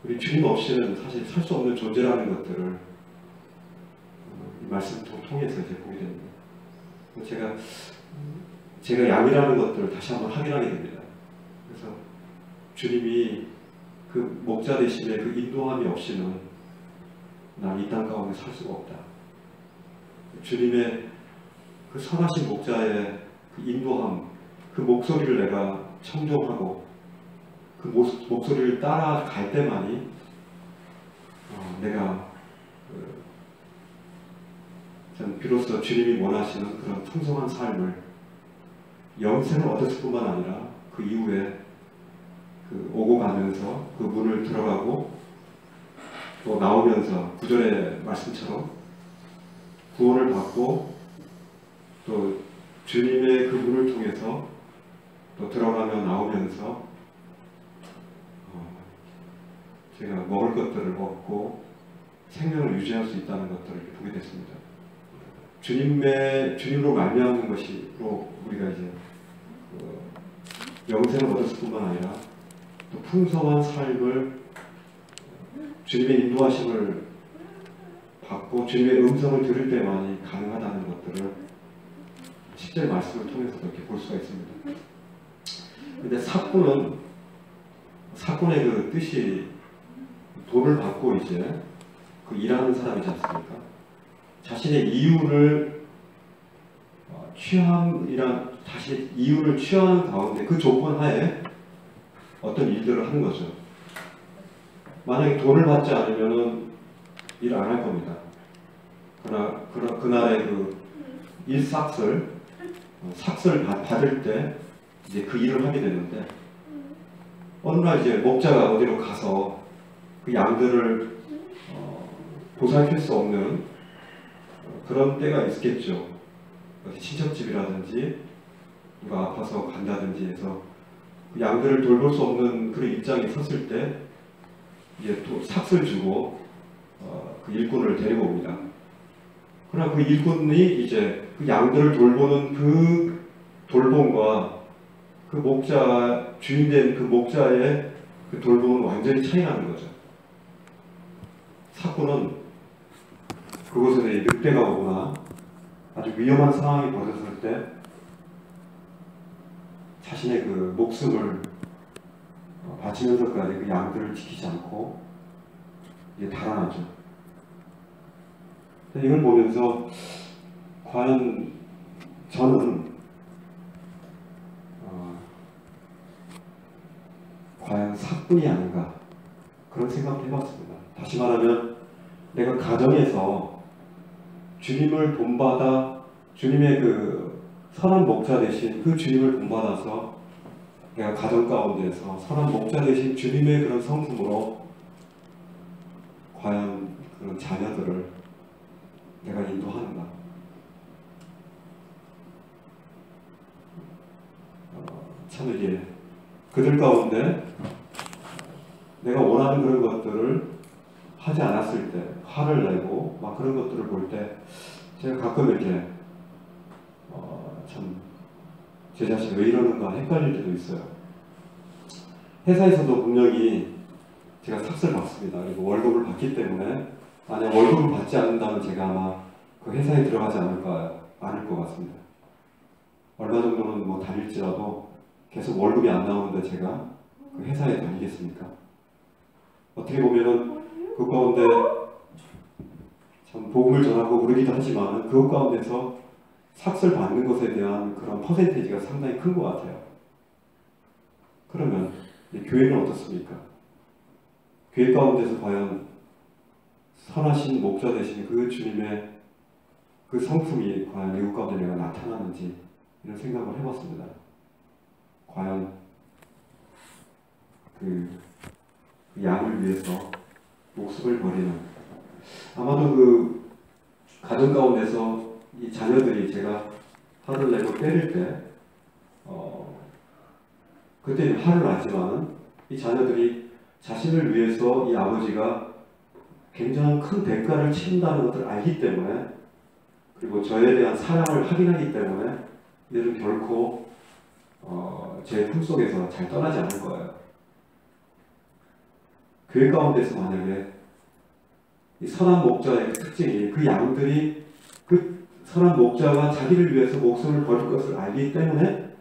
우리 주님 없이는 사실 살 수 없는 존재라는 것들을 이 말씀을 통해서 이제 보게 됩니다. 제가 양이라는 것들을 다시 한번 확인하게 됩니다. 그래서 주님이 그 목자 대신에 그 인도함이 없이는 난 이 땅 가운데 살 수가 없다. 주님의 그 선하신 목자의 그 인도함, 그 목소리를 내가 청종하고 그 목소리를 따라갈 때만이 내가 비로소 주님이 원하시는 그런 풍성한 삶을 영생을 얻었을 뿐만 아니라 그 이후에 오고 가면서 그 문을 들어가고 또 나오면서 구절의 말씀처럼 구원을 받고 또 주님의 그 문을 통해서 또 들어가며 나오면서 제가 먹을 것들을 먹고 생명을 유지할 수 있다는 것들을 보게 됐습니다. 주님으로 말미암는 것이로 우리가 이제 영생을 얻었을 뿐만 아니라 또 풍성한 삶을 주님의 인도하심을 받고 주님의 음성을 들을 때만이 가능하다는 것들을 10절 말씀을 통해서 이렇게 볼 수가 있습니다. 근데 사꾼의 그 뜻이 돈을 받고 이제 그 일하는 사람이지 않습니까? 자신의 이유를 다시 이유를 취하는 가운데 그 조건 하에 어떤 일들을 하는 거죠. 만약에 돈을 받지 않으면은 일 안 할 겁니다. 그러나 그날의 그 삭설 받을 때 이제 그 일을 하게 되는데 어느 날 이제 목자가 어디로 가서 그 양들을 보살필 수 없는 그런 때가 있겠죠. 친척집이라든지 누가 아파서 간다든지 해서 양들을 돌볼 수 없는 그런 입장에 섰을 때 이제 또 삭슬 주고 그 일꾼을 데리고 옵니다. 그러나 그 일꾼이 이제 그 양들을 돌보는 그 돌봄과 그 목자 주인된 그 목자의 그 돌봄은 완전히 차이 나는 거죠. 사꾼은 그곳에서 늑대가 오거나 아주 위험한 상황이 벌어졌을 때 자신의 그 목숨을 바치면서까지 그 양들을 지키지 않고 이제 달아나죠. 이걸 보면서 과연 저는 과연 사꾼이 아닌가 그런 생각을 해봤습니다. 다시 말하면 내가 가정에서 주님을 본받아 주님의 그 선한 목자 대신 그 주님을 본받아서 내가 가정 가운데서 선한 목자 대신 주님의 그런 성품으로 과연 그런 자녀들을 내가 인도하는가? 참 이게 그들 가운데 내가 원하는 그런 것들을 하지 않았을 때 화를 내고 막 그런 것들을 볼 때 제가 가끔 이렇게 참 제 자신 왜 이러는가 헷갈릴 때도 있어요. 회사에서도 분명히 제가 삭스를 받습니다. 그리고 월급을 받기 때문에 만약 월급을 받지 않는다면 제가 아마 그 회사에 들어가지 않을 것 같습니다. 얼마 정도는 뭐 다닐지라도 계속 월급이 안 나오는데 제가 그 회사에 다니겠습니까? 어떻게 보면은 그 가운데 참 복음을 전하고 그러기도 하지만 그 가운데서 삭스를 받는 것에 대한 그런 퍼센테이지가 상당히 큰 것 같아요. 그러면 교회는 어떻습니까? 교회 가운데서 과연 선하신 목자 되신 그 주님의 그 성품이 과연 이웃 가운데 내가 나타나는지 이런 생각을 해봤습니다. 과연 그 양을 위해서 목숨을 버리는 아마도 그 가정 가운데서 이 자녀들이 제가 화를 내고 때릴 때 그때 화를 나지만은 이 자녀들이 자신을 위해서 이 아버지가 굉장히 큰 대가를 치른다는 것을 알기 때문에 그리고 저에 대한 사랑을 확인하기 때문에 이들은 결코 제 품속에서 잘 떠나지 않을 거예요. 교회 가운데서 만약에 이 선한 목자의 특징이 그 양들이 그 선한 목자가 자기를 위해서 목숨을 버릴 것을 알기 때문에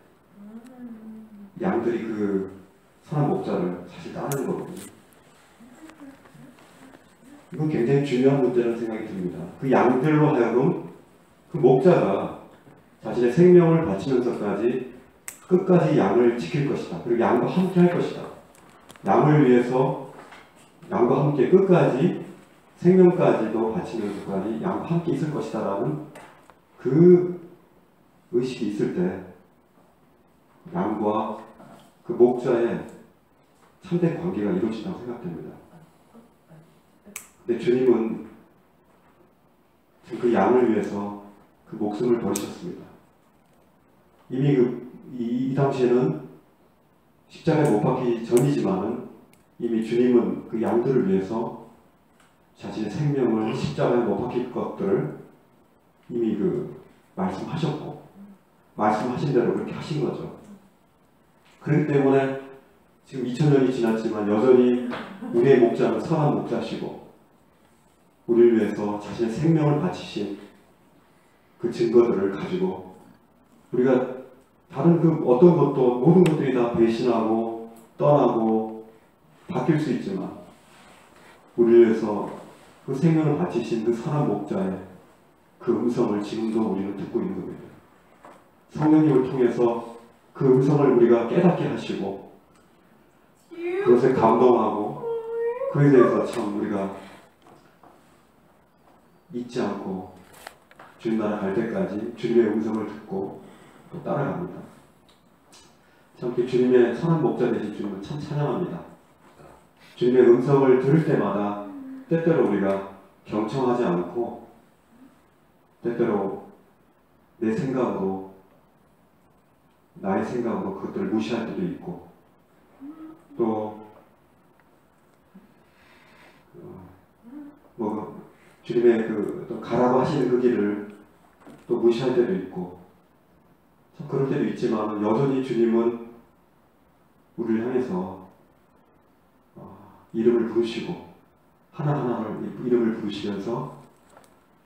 양들이 그 선한 목자를 사실 따르는 거거든요. 이건 굉장히 중요한 문제라는 생각이 듭니다. 그 양들로 하여금 그 목자가 자신의 생명을 바치면서까지 끝까지 양을 지킬 것이다. 그리고 양과 함께 할 것이다. 양을 위해서 양과 함께 끝까지 생명까지도 바치면서까지 양과 함께 있을 것이다 라는 그 의식이 있을 때 양과 그 목자의 참된 관계가 이루어진다고 생각됩니다. 근데 주님은 그 양을 위해서 그 목숨을 버리셨습니다. 이미 이 당시에는 십자가에 못 박히기 전이지만은 이미 주님은 그 양들을 위해서 자신의 생명을 십자가에 못 박힐 것들을 이미 말씀하셨고 말씀하신 대로 그렇게 하신 거죠. 그렇기 때문에 지금 2000년이 지났지만 여전히 우리의 목자는 선한 목자시고 우리를 위해서 자신의 생명을 바치신 그 증거들을 가지고 우리가 다른 그 어떤 것도 모든 것들이 다 배신하고 떠나고 바뀔 수 있지만 우리를 위해서 그 생명을 바치신 그 선한 목자의 그 음성을 지금도 우리는 듣고 있는 겁니다. 성령님을 통해서 그 음성을 우리가 깨닫게 하시고 그것에 감동하고 그에 대해서 참 우리가 잊지 않고 주님 나라 갈 때까지 주님의 음성을 듣고 또 따라갑니다. 참 주님의 선한 목자 되신 주님을 참 찬양합니다. 주님의 음성을 들을 때마다 때때로 우리가 경청하지 않고 때때로 내 생각으로 나의 생각으로 그것들을 무시할 때도 있고 또 주님의 또 가라고 하시는 그 길을 또 무시할 때도 있고, 참 그럴 때도 있지만 여전히 주님은 우리를 향해서 이름을 부르시고 하나하나를 이름을 부르시면서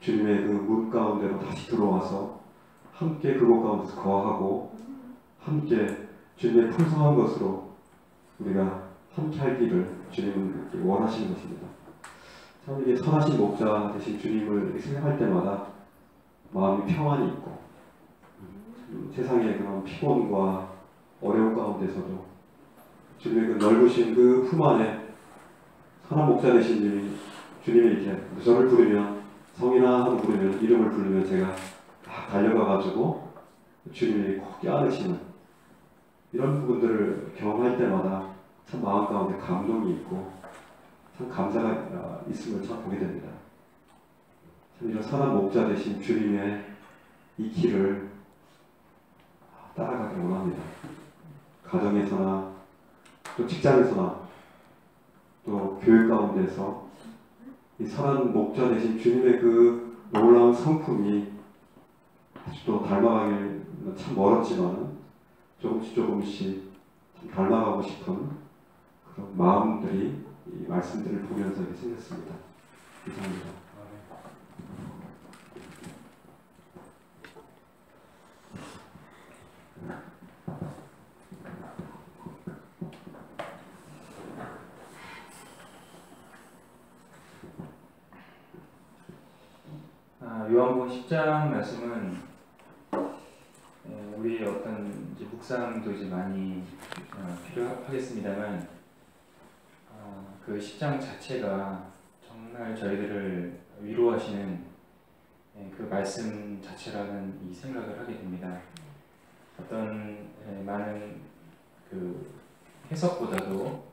주님의 그 문 가운데로 다시 들어와서 함께 그곳 가운데서 거하고 함께 주님의 풍성한 것으로 우리가 함께 할 길을 주님은 원하시는 것입니다. 참 이게 선하신 목자 되신 주님을 생각할 때마다 마음이 평안이 있고, 세상의 그런 피곤과 어려움 가운데서도 주님의 그 넓으신 그 품 안에 선한 목자 되신 주님이 이렇게 저를 부르면, 성이나 하고 부르면, 이름을 부르면 제가 막 달려가가지고 주님이 꼭 껴안으시는 이런 부분들을 경험할 때마다 참 마음 가운데 감동이 있고 참 감사가 있음을 참 보게 됩니다. 참 이런 선한 목자 되신 주님의 이 길을 따라가길 원합니다. 가정에서나 또 직장에서나 또 교회 가운데서 이 선한 목자 되신 주님의 그 놀라운 성품이 아주 또 닮아가기는 참 멀었지만 조금씩 참 닮아가고 싶은 그런 마음들이 이 말씀들을 보면서 이렇게 생겼습니다. 감사합니다. 요한복음 10장 말씀은 우리의 어떤 이제 묵상도 이제 많이 필요하겠습니다만, 그 10장 자체가 정말 저희들을 위로하시는 그 말씀 자체라는 이 생각을 하게 됩니다. 어떤 많은 그 해석보다도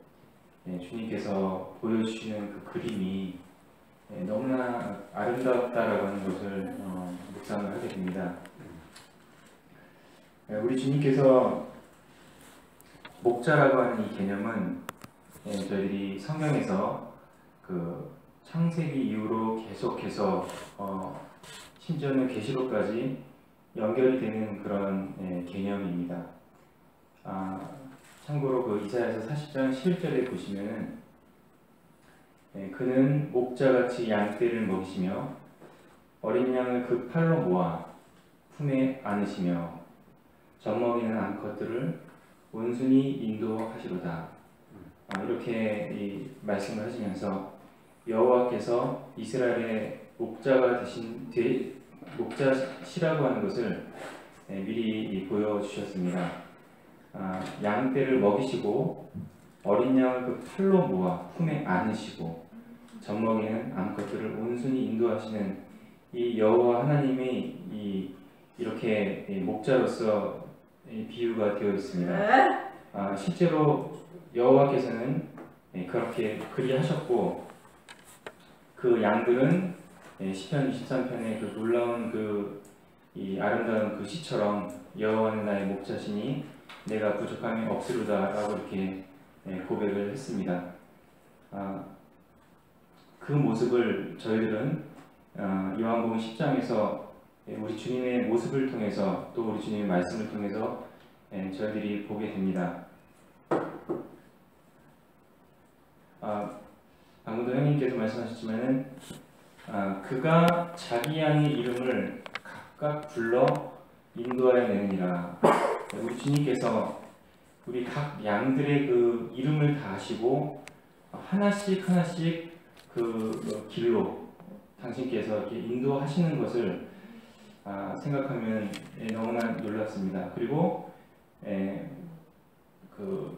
주님께서 보여주시는 그 그림이 너무나 아름답다라고 하는 것을 묵상을 하게 됩니다. 우리 주님께서 목자라고 하는 이 개념은 저희들이 성경에서 그 창세기 이후로 계속해서 심지어는 계시록까지 연결이 되는 그런 개념입니다. 참고로 그 이사야서 40장 11절에 보시면은 그는 목자같이 양떼를 먹이시며 어린 양을 그 팔로 모아 품에 안으시며 젖먹이는 암컷들을 온순히 인도하시로다. 이렇게 말씀을 하시면서 여호와께서 이스라엘의 목자시라고 하는 것을 미리 보여주셨습니다. 양떼를 먹이시고 어린 양을 그 팔로 모아 품에 안으시고 젖먹이는 암컷들을 온순히 인도하시는 이 여호와 하나님이 이렇게 목자로서 비유가 되어 있습니다. 실제로 여호와께서는 그렇게 그리하셨고, 그 양들은 시편 23편의 그 놀라운 이 아름다운 그 시처럼 여호와는 나의 목자시니 내가 부족함이 없으리다라고 이렇게 고백을 했습니다. 그 모습을 저희들은 요한복음 10장에서 우리 주님의 모습을 통해서, 또 우리 주님의 말씀을 통해서 저희들이 보게 됩니다. 방금도 형님께서 말씀하셨지만은 그가 자기 양의 이름을 각각 불러 인도하여 내느니라. 우리 주님께서 우리 각 양들의 그 이름을 다 아시고 하나씩 그 길로 당신께서 이렇게 인도하시는 것을 생각하면 너무나 놀랍습니다. 그리고 그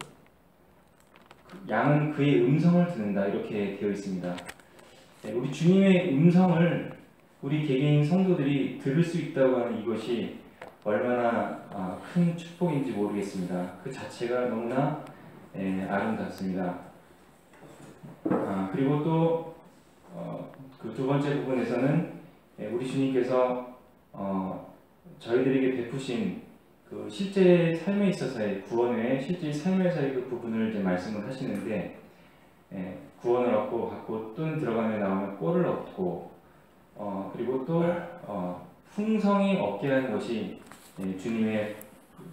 양은 그의 음성을 듣는다, 이렇게 되어 있습니다. 우리 주님의 음성을 우리 개개인 성도들이 들을 수 있다고 하는 이것이 얼마나 큰 축복인지 모르겠습니다. 그 자체가 너무나 아름답습니다. 그리고 또 그 두 번째 부분에서는 우리 주님께서 저희들에게 베푸신 그 그 실제 삶에 있어서의 구원 외에 실제 삶에서의 그 부분을 이제 말씀을 하시는데, 구원을 얻고 갖고 또는 들어가면 나오면 꼴을 얻고, 그리고 또 풍성이 얻게 하는 것이 주님의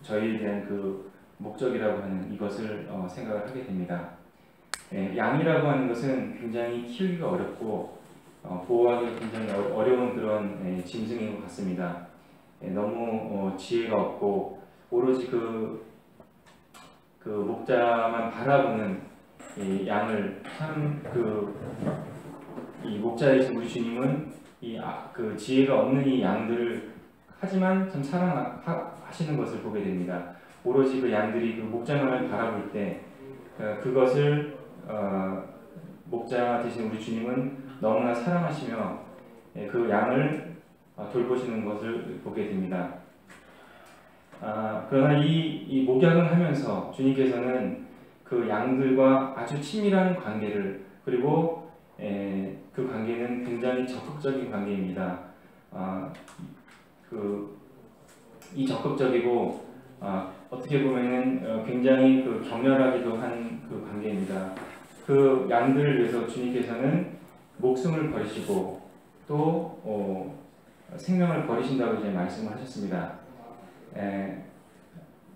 저희에 대한 그 목적이라고 하는 이것을 생각을 하게 됩니다. 양이라고 하는 것은 굉장히 키우기가 어렵고 보호하기가 굉장히 어려운 그런 짐승인 것 같습니다. 너무 지혜가 없고 오로지 그 목자만 바라보는 이 양을 참 이 목자이신 우리 주님은 그 지혜가 없는 이 양들을 하지만 참 사랑하시는 것을 보게 됩니다. 오로지 그 양들이 그 목자만을 바라볼 때 그것을 목자 되신 우리 주님은 너무나 사랑하시며 그 양을 돌보시는 것을 보게 됩니다. 그러나 이 목양을 하면서 주님께서는 그 양들과 아주 친밀한 관계를, 그리고 그 관계는 굉장히 적극적인 관계입니다. 이 적극적이고 어떻게 보면은 굉장히 그 격렬하기도 한 그 관계입니다. 그 양들을 위해서 주님께서는 목숨을 버리시고 또 생명을 버리신다고 이제 말씀을 하셨습니다.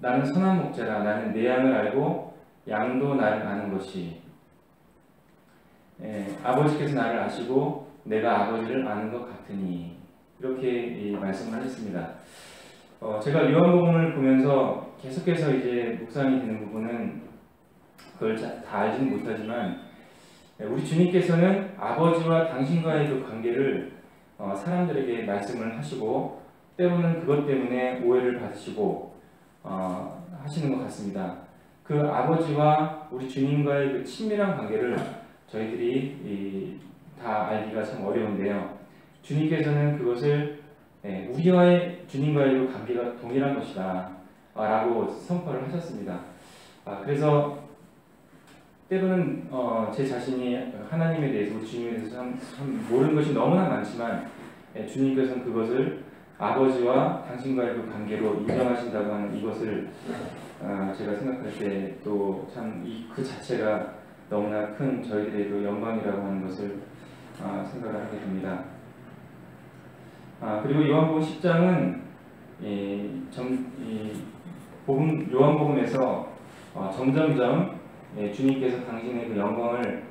나는 선한 목자라, 나는 내 양을 알고 양도 나를 아는 것이, 아버지께서 나를 아시고 내가 아버지를 아는 것 같으니, 이렇게 말씀을 하셨습니다. 제가 요한복음을 보면서 계속해서 이제 묵상이 되는 부분은 그걸 다 알지는 못하지만, 우리 주님께서는 아버지와 당신과의 그 관계를 사람들에게 말씀을 하시고 때로는 그것 때문에 오해를 받으시고 하시는 것 같습니다. 그 아버지와 우리 주님과의 그 친밀한 관계를 저희들이 다 알기가 참 어려운데요. 주님께서는 그것을 우리와의 주님과의 그 관계가 동일한 것이다 라고 선포를 하셨습니다. 그래서 때로는 제 자신이 하나님에 대해서, 우리 주님에 대해서 참 모르는 것이 너무나 많지만 주님께서는 그것을 아버지와 당신과의 그 관계로 인정하신다고 하는 이것을 제가 생각할 때 또 참 그 자체가 너무나 큰 저희들의 그 영광이라고 하는 것을 생각을 하게 됩니다. 그리고 요한복음 10장은 요한복음에서 점점점 주님께서 당신의 그 영광을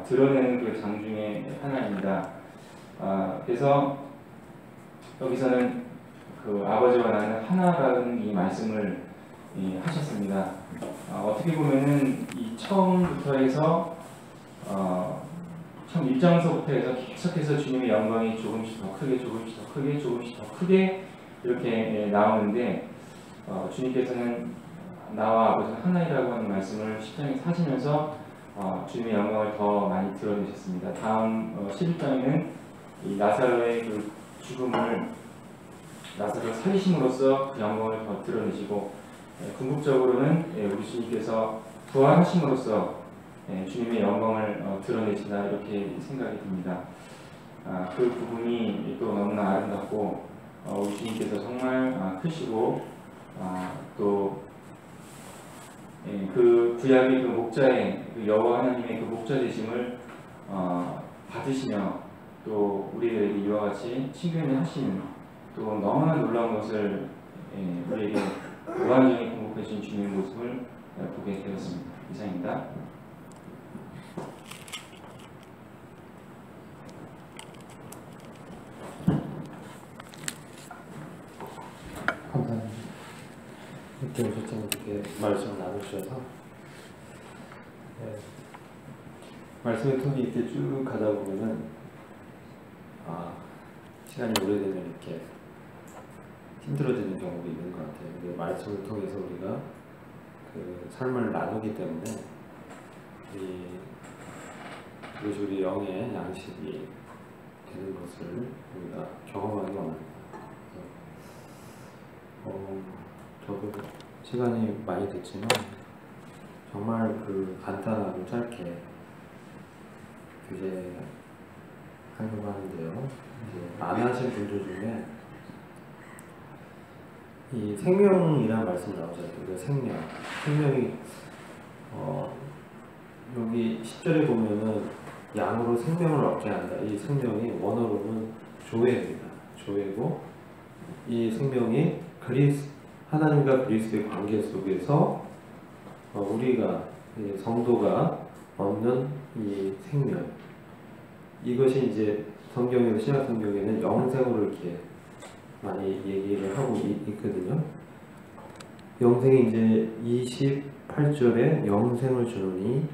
드러내는 그 장 중에 하나입니다. 그래서 여기서는 그 아버지와 나는 하나라는 이 말씀을 하셨습니다. 어떻게 보면은 이 처음부터 해서 처음 1장서부터 해서 계속해서 주님의 영광이 조금씩 더 크게, 조금씩 더 크게, 조금씩 더 크게 이렇게 나오는데, 주님께서는 나와 아버지는 하나이라고 하는 말씀을 10장에 하시면서 주님의 영광을 더 많이 드러내셨습니다. 다음 11장에는 이 나사로의 그 죽음을, 나사로를 살리심으로써 그 영광을 더 드러내시고, 궁극적으로는 우리 주님께서 부활하심으로써 주님의 영광을 드러내신다, 이렇게 생각이 듭니다. 그 부분이 또 너무나 아름답고 우리 주님께서 정말 크시고 또 그 구약의 그 목자의 그 여호와 하나님의 그 목자 되심을 받으시며 또 우리에게 이와 같이 친근히 또 너무나 놀라운 것을 우리에게 무한정에 공급해 주신 주님의 모습을 보게 되었습니다. 이상입니다. 감사합니다. 이렇게 오셨지만 이렇게 말씀을 나누셔서 말씀의 톤이 이렇게 쭉 가다 보면은 시간이 오래되면 이렇게 힘들어지는 경우도 있는 것 같아요. 근데 말씀을 통해서 우리가 그 삶을 나누기 때문에 그것이 우리 영의 양식이 되는 것을 우리가 경험하기 원합니다. 저도 시간이 많이 됐지만 정말 그 간단하고 짧게 이제 하려고 하는데요. 이제 안 하신 분들 중에 이 생명이라는 말씀 나오잖아요. 그러니까 생명이 여기 10절에 보면은 양으로 생명을 얻게 한다. 이 생명이 원어로는 조회입니다. 조회고 이 생명이 하나님과 그리스도의 관계 속에서 우리가 성도가 얻는 이 생명, 이것이 이제 성경에서 신약 성경에는 영생으로 이렇게 많이 얘기를 하고 있거든요. 영생이 이제 28절에 영생을 주느니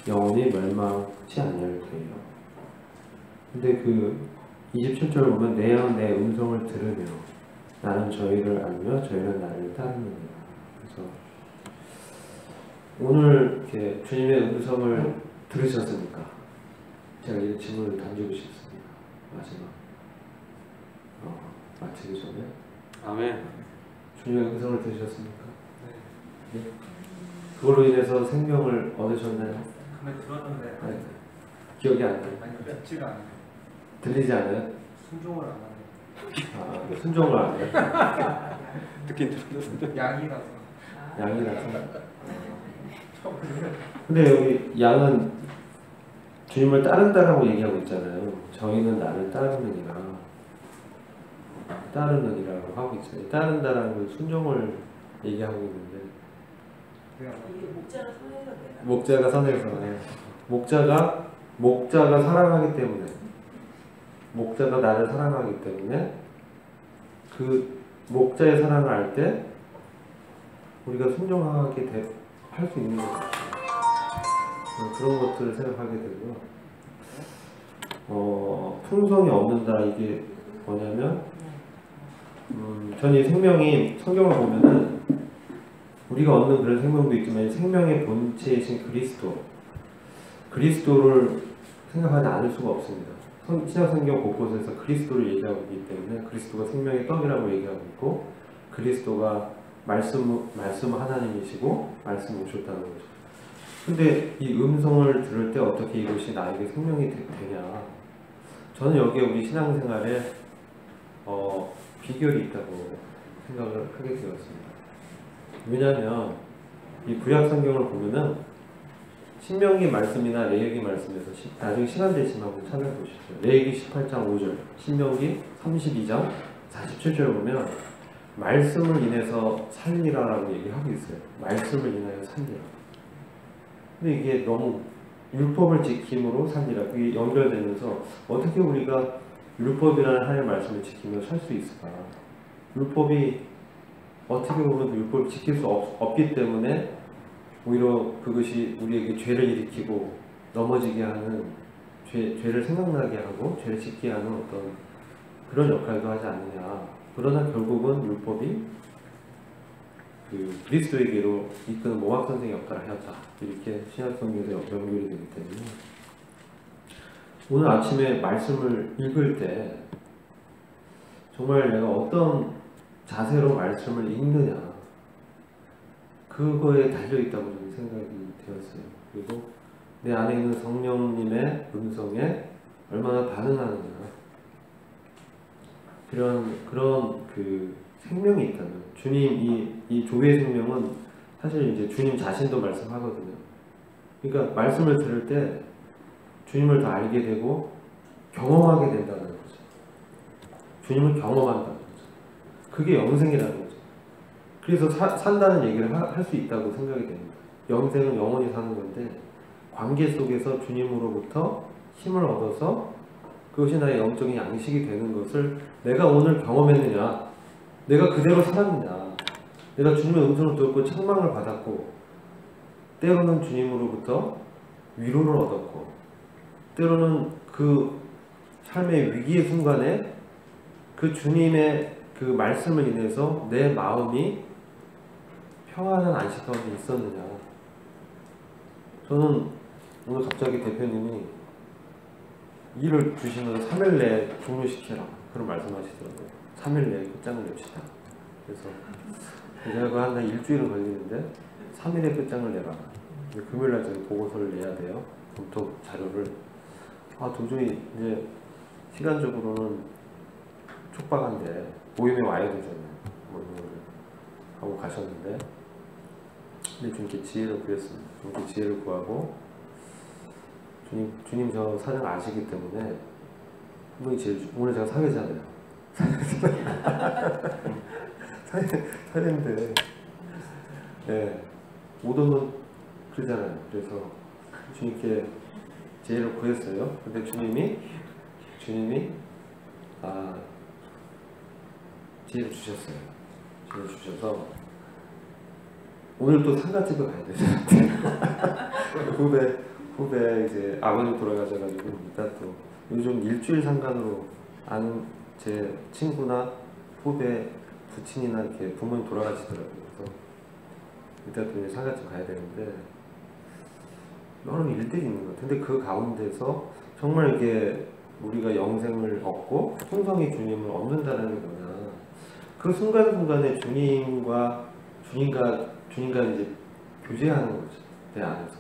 영원히 멸망치 아니할 거예요. 근데 그 27절 보면 내 양 내 음성을 들으며 나는 저희를 알며 저희는 나를 따르느니라. 그래서 오늘 이렇게 주님의 음성을 들으셨습니까? 제가 이 질문을 던지고 싶습니다. 마지막 마치기 전에 아멘. 주님의 음성을 들으셨습니까? 네. 그걸로 인해서 생명을 얻으셨나요? 근데 들었는데 네. 기억이 안 나요? 아니 듣지가 않아요. 들리지 않아요? 순종을 안 하네요. 순종을 안 해요? 듣긴 들었는데. 양이라서. 양이라서. 근데 여기 양은 주님을 따른다라고 얘기하고 있잖아요. 저희는 나를 따르느니라고 하고 있잖아요. 따른다라는 건 순종을 얘기하고 있는데 이게 목자가 선해서 내가. 목자가 선해서 목자가 사랑하기 때문에 목자가 나를 사랑하기 때문에 그 목자의 사랑을 알 때 우리가 순종하게 할 수 있는 것 같아요. 그런 것들을 생각하게 되고요. 풍성이 얻는다, 이게 뭐냐면 전 이 생명이 성경을 보면은 우리가 얻는 그런 생명도 있지만 생명의 본체이신 그리스도를 생각하지 않을 수가 없습니다. 신약 성경 곳곳에서 그리스도를 얘기하고 있기 때문에 그리스도가 생명의 떡이라고 얘기하고 있고 그리스도가 말씀 하나님이시고 말씀 오셨다는 거죠. 근데 이 음성을 들을 때 어떻게 이것이 나에게 생명이 되냐? 저는 여기에 우리 신앙생활에 비결이 있다고 생각을 하게 되었습니다. 왜냐하면 이 구약 성경을 보면은 신명기 말씀이나 레위기 말씀에서 나중에 시간 되시면 한번 찾아보십시오. 레위기 18장 5절, 신명기 32장 47절 보면 말씀을 인해서 살리라라고 얘기하고 있어요. 말씀을 인하여 살리라. 근데 이게 너무 율법을 지킴으로 살리라. 그게 연결되면서 어떻게 우리가 율법이라는 하나님의 말씀을 지키며 살 수 있을까? 율법이 어떻게 보면 율법을 지킬 수 없기 때문에 오히려 그것이 우리에게 죄를 일으키고 넘어지게 하는 죄를 생각나게 하고 죄를 짓게 하는 어떤 그런 역할도 하지 않느냐. 그러나 결국은 율법이 그리스도에게로 이끄는 모학 선생의 역할을 하였다. 이렇게 신약 성경에서 연결이 되기 때문에 오늘 아침에 말씀을 읽을 때 정말 내가 어떤 자세로 말씀을 읽느냐 그거에 달려있다고 저는 생각이 되었어요. 그리고 내 안에 있는 성령님의 음성에 얼마나 반응하느냐 그런 그 생명이 있다면 주님 이 조의 생명은 사실 이제 주님 자신도 말씀하거든요. 그러니까 말씀을 들을 때 주님을 더 알게 되고 경험하게 된다는 거죠. 주님을 경험한다는 거죠. 그게 영생이라는 거죠. 그래서 산다는 얘기를 할 수 있다고 생각이 됩니다. 영생은 영원히 사는 건데 관계 속에서 주님으로부터 힘을 얻어서 그것이 나의 영적인 양식이 되는 것을 내가 오늘 경험했느냐, 내가 그대로 살았느냐, 내가 주님의 음성을 듣고 책망을 받았고 때로는 주님으로부터 위로를 얻었고 때로는 그 삶의 위기의 순간에 그 주님의 그 말씀을 인해서 내 마음이 평안한 안식 가운데 있었느냐. 저는 오늘 갑자기 대표님이 일을 주시면서 3일 내에 종료시켜라 그런 말씀하시더라고요. 3일 내에 끝장을 냅시다. 그래서 제가 그거 한 일주일은 걸리는데 3일에 끝장을 내라. 금요일날 저희 보고서를 내야 돼요. 검토 자료를. 도저히 이제 시간적으로는 촉박한데 모임에 와야 되잖아요. 뭐 이런 거를 하고 가셨는데, 근데 주님께 지혜를 구했습니다. 주님께 지혜를 구하고, 주님 저 사정 아시기 때문에 분명히 오늘 제가 사회자네요. 사회인데, 네, 못 오면 그러잖아요. 그래서 주님께 지혜를 구했어요. 근데 주님이 지혜를 주셨어요. 지혜를 주셔서 오늘 또 상가집에 가야 되죠. 후배 이제 아버님 돌아가셔가지고 이따 또 요즘 일주일 상간으로 아는 제 친구나 후배 부친이나 이렇게 부모님 돌아가시더라고요. 그래서 이따 또 이제 상가집 가야 되는데 여러 일들이 있는 것 같아요. 근데 그 가운데서 정말 이게 우리가 영생을 얻고 풍성히 주님을 얻는다는 게 뭐냐, 그 순간순간에 주님과 이제 교제하는 거죠. 내 안에서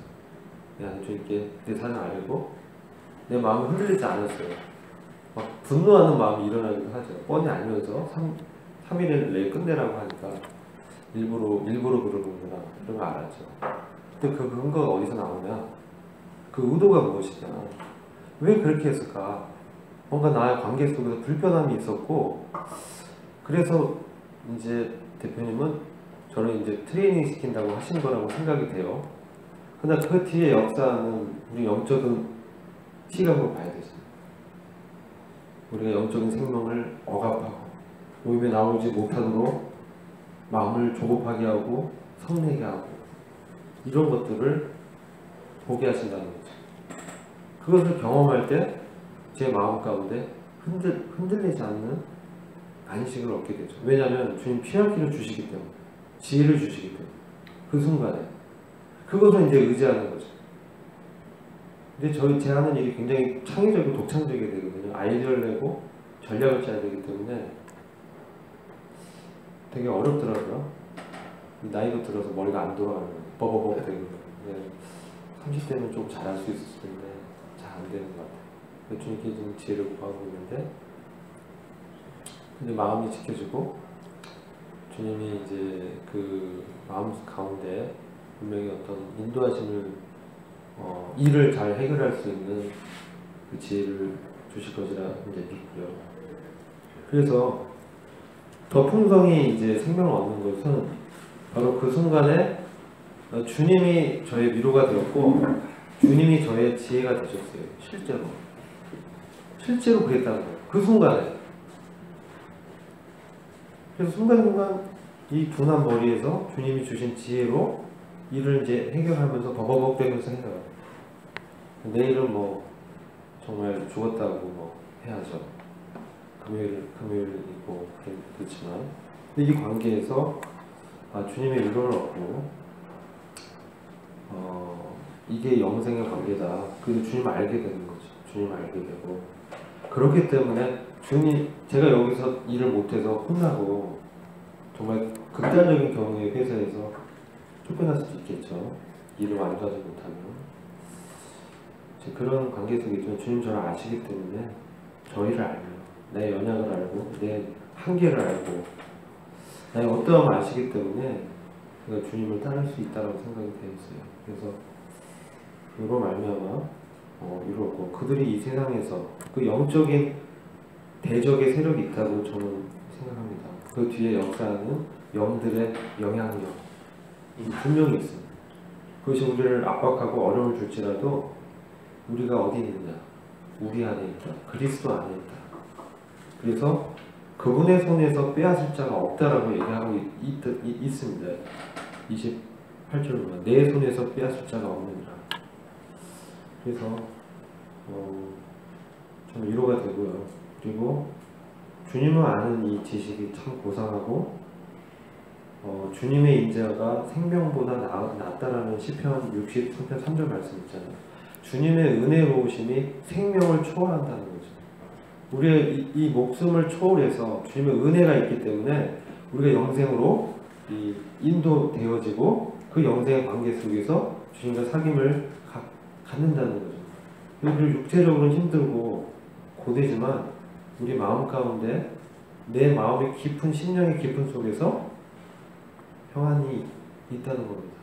주님께 내 사정 알고 내 마음이 흔들리지 않았어요. 막 분노하는 마음이 일어나기도 하죠. 뻔히 알면서 3일을 내일 끝내라고 하니까 일부러 그러는구나, 이런 거 알았죠. 근데 그 근거가 어디서 나오냐, 그 의도가 무엇이냐, 왜 그렇게 했을까. 뭔가 나의 관계 속에서 불편함이 있었고, 그래서 이제 대표님은 저를 이제 트레이닝 시킨다고 하신 거라고 생각이 돼요. 그러나 그 뒤에 역사는 우리 영적인 시각으로 봐야 되죠. 우리가 영적인 생명을 억압하고 모임에 나오지 못하도록 마음을 조급하게 하고 성내게 하고 이런 것들을 보게 하신다는 거죠. 그것을 경험할 때 제 마음 가운데 흔들리지 않는 안식을 얻게 되죠. 왜냐하면 주님 피할 길을 주시기 때문에, 지혜를 주시기 때문에, 그 순간에 그것을 이제 의지하는 거죠. 근데 제 하는 일이 굉장히 창의적이고 독창적이게 되거든요. 아이디어를 내고 전략을 짜야 되기 때문에 되게 어렵더라고요. 나이도 들어서 머리가 안 돌아가는 거예요. 버버버 되고. 30대는 좀 잘할 수 있을 텐데 잘 안 되는 것 같아요. 주님께 지금 지혜를 구하고 있는데, 근데 마음이 지켜지고 주님이 이제 그 마음 가운데 분명히 어떤 인도하심을 일을 잘 해결할 수 있는 그 지혜를 주실 것이라 이제 믿고요. 그래서 더 풍성히 이제 생명을 얻는 것은 바로 그 순간에 주님이 저의 위로가 되었고 주님이 저의 지혜가 되셨어요. 실제로 그랬다는 거예요. 그 순간에. 그래서 순간순간 이 둔한 머리에서 주님이 주신 지혜로 일을 이제 해결하면서 버버벅 되면서 해요. 내일은 뭐 정말 죽었다고 뭐 해야죠. 금요일 있고 그렇지만, 근데 이 관계에서 주님의 위로를 얻고 이게 영생의 관계다. 그래서 주님을 알게 되는 거죠. 주님을 알게 되고, 그렇기 때문에 제가 여기서 일을 못해서 혼나고 정말 극단적인 경우에 회사에서 쫓겨날 수도 있겠죠. 일을 완수하지 못하면. 그런 관계 속에 있지만 주님 저를 아시기 때문에 저희를 알고, 내 연약을 알고, 내 한계를 알고, 나의 어떠함을 아시기 때문에 제가 주님을 따를 수 있다고 생각이 되어 있어요. 그래서 그로 말미암아 이루었고, 그들이 이 세상에서 그 영적인 대적의 세력이 있다고 저는 생각합니다. 그 뒤에 역사하는 영들의 영향력이 분명히 있습니다. 그것이 우리를 압박하고 어려움을 줄지라도 우리가 어디 있느냐? 우리 안에 있다. 그리스도 안에 있다. 그래서 그분의 손에서 빼앗을 자가 없다라고 얘기하고 있습니다. 28절 보면 내 손에서 빼앗을 자가 없느니라. 그래서 좀 위로가 되고요. 그리고 주님을 아는 이 지식이 참 고상하고 주님의 인자가 생명보다 낫다라는 시편 63편 3절 말씀 있잖아요. 주님의 은혜로우심이 생명을 초월한다는 거죠. 우리의 이 목숨을 초월해서 주님의 은혜가 있기 때문에 우리가 영생으로 인도되어지고 그 영생의 관계 속에서 주님과 사귐을 갖는다는 거죠. 그리고 육체적으로는 힘들고 고되지만 우리 마음 가운데 내 마음의 깊은 심령의 깊은 속에서 평안이 있다는 겁니다.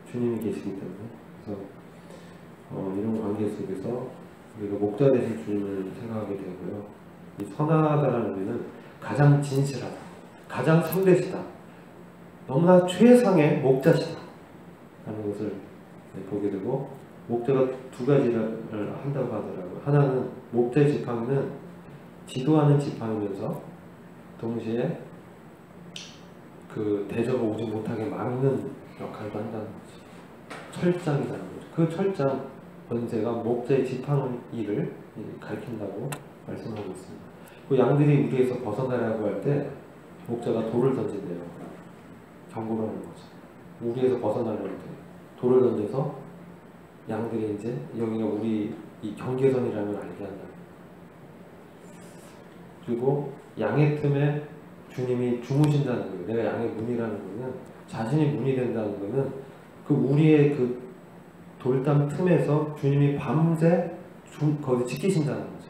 주님이 계시기 때문에. 그래서 이런 관계 속에서 우리가 목자 되신 주님을 생각하게 되고요. 이 선하다라는 의미는 가장 진실하다, 가장 선배시다, 너무나 최상의 목자시다 하는 것을 보게 되고, 목자가 두 가지를 한다고 하더라고요. 하나는 목자의 지팡이는 지도하는 지팡이면서 동시에 그 대저가 오지 못하게 막는 역할도 한다는 거죠. 철장이라는 거죠. 그 철장 번제가 목자의 지팡이를 가리킨다고 말씀하고 있습니다. 그 양들이 우리에서 벗어나라고 할 때 목자가 돌을 던진대요. 경고를 하는 거죠. 우리에서 벗어나려고 할 때 돌을 던져서 양들이 이제 여기가 우리 이 경계선이라는 걸 알게 한다. 그리고 양의 틈에 주님이 주무신다는 거예요. 내가 양의 문이라는 거는, 자신이 문이 된다는 거는 그 우리의 그 돌담 틈에서 주님이 밤새 거기 지키신다는 거죠.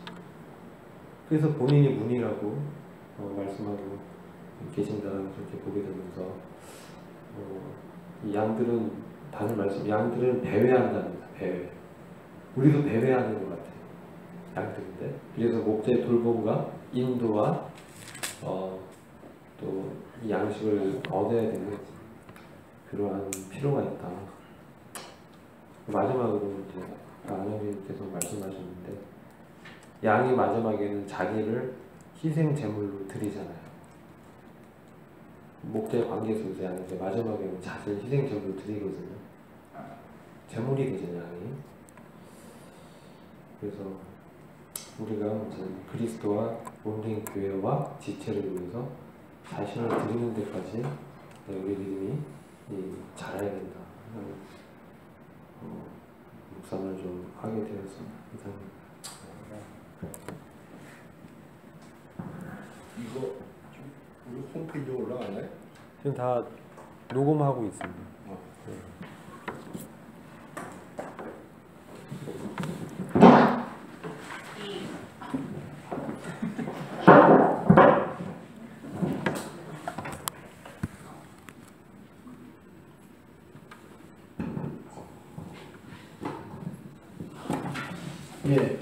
그래서 본인이 문이라고 말씀하고 계신다는 그렇게 보게 되면서 이 양들은 다른 말씀, 양들은 배회한답니다. 배회. 우리도 배회하는 것 같아요. 양들인데. 그래서 목자의 돌봄과 인도와 또 이 양식을 얻어야 되는 그러한 필요가 있다. 마지막으로 이제 안영님께서 말씀하셨는데, 양이 마지막에는 자기를 희생 제물로 드리잖아요. 목자의 관계 속에서 양이 이제 마지막에는 자신을 희생 제물로 드리거든요. 제물이 되죠, 양이. 그래서 우리가 이제 그리스도와 몸된 교회와 지체를 위해서 자신을 드리는 데까지 우리 믿음이 자라야 된다 하는 묵상을 좀 하게 되었습니다. 이상입니다. 이거 우리 홈페이지에 올라가나요? 지금 다 녹음하고 있습니다. 예.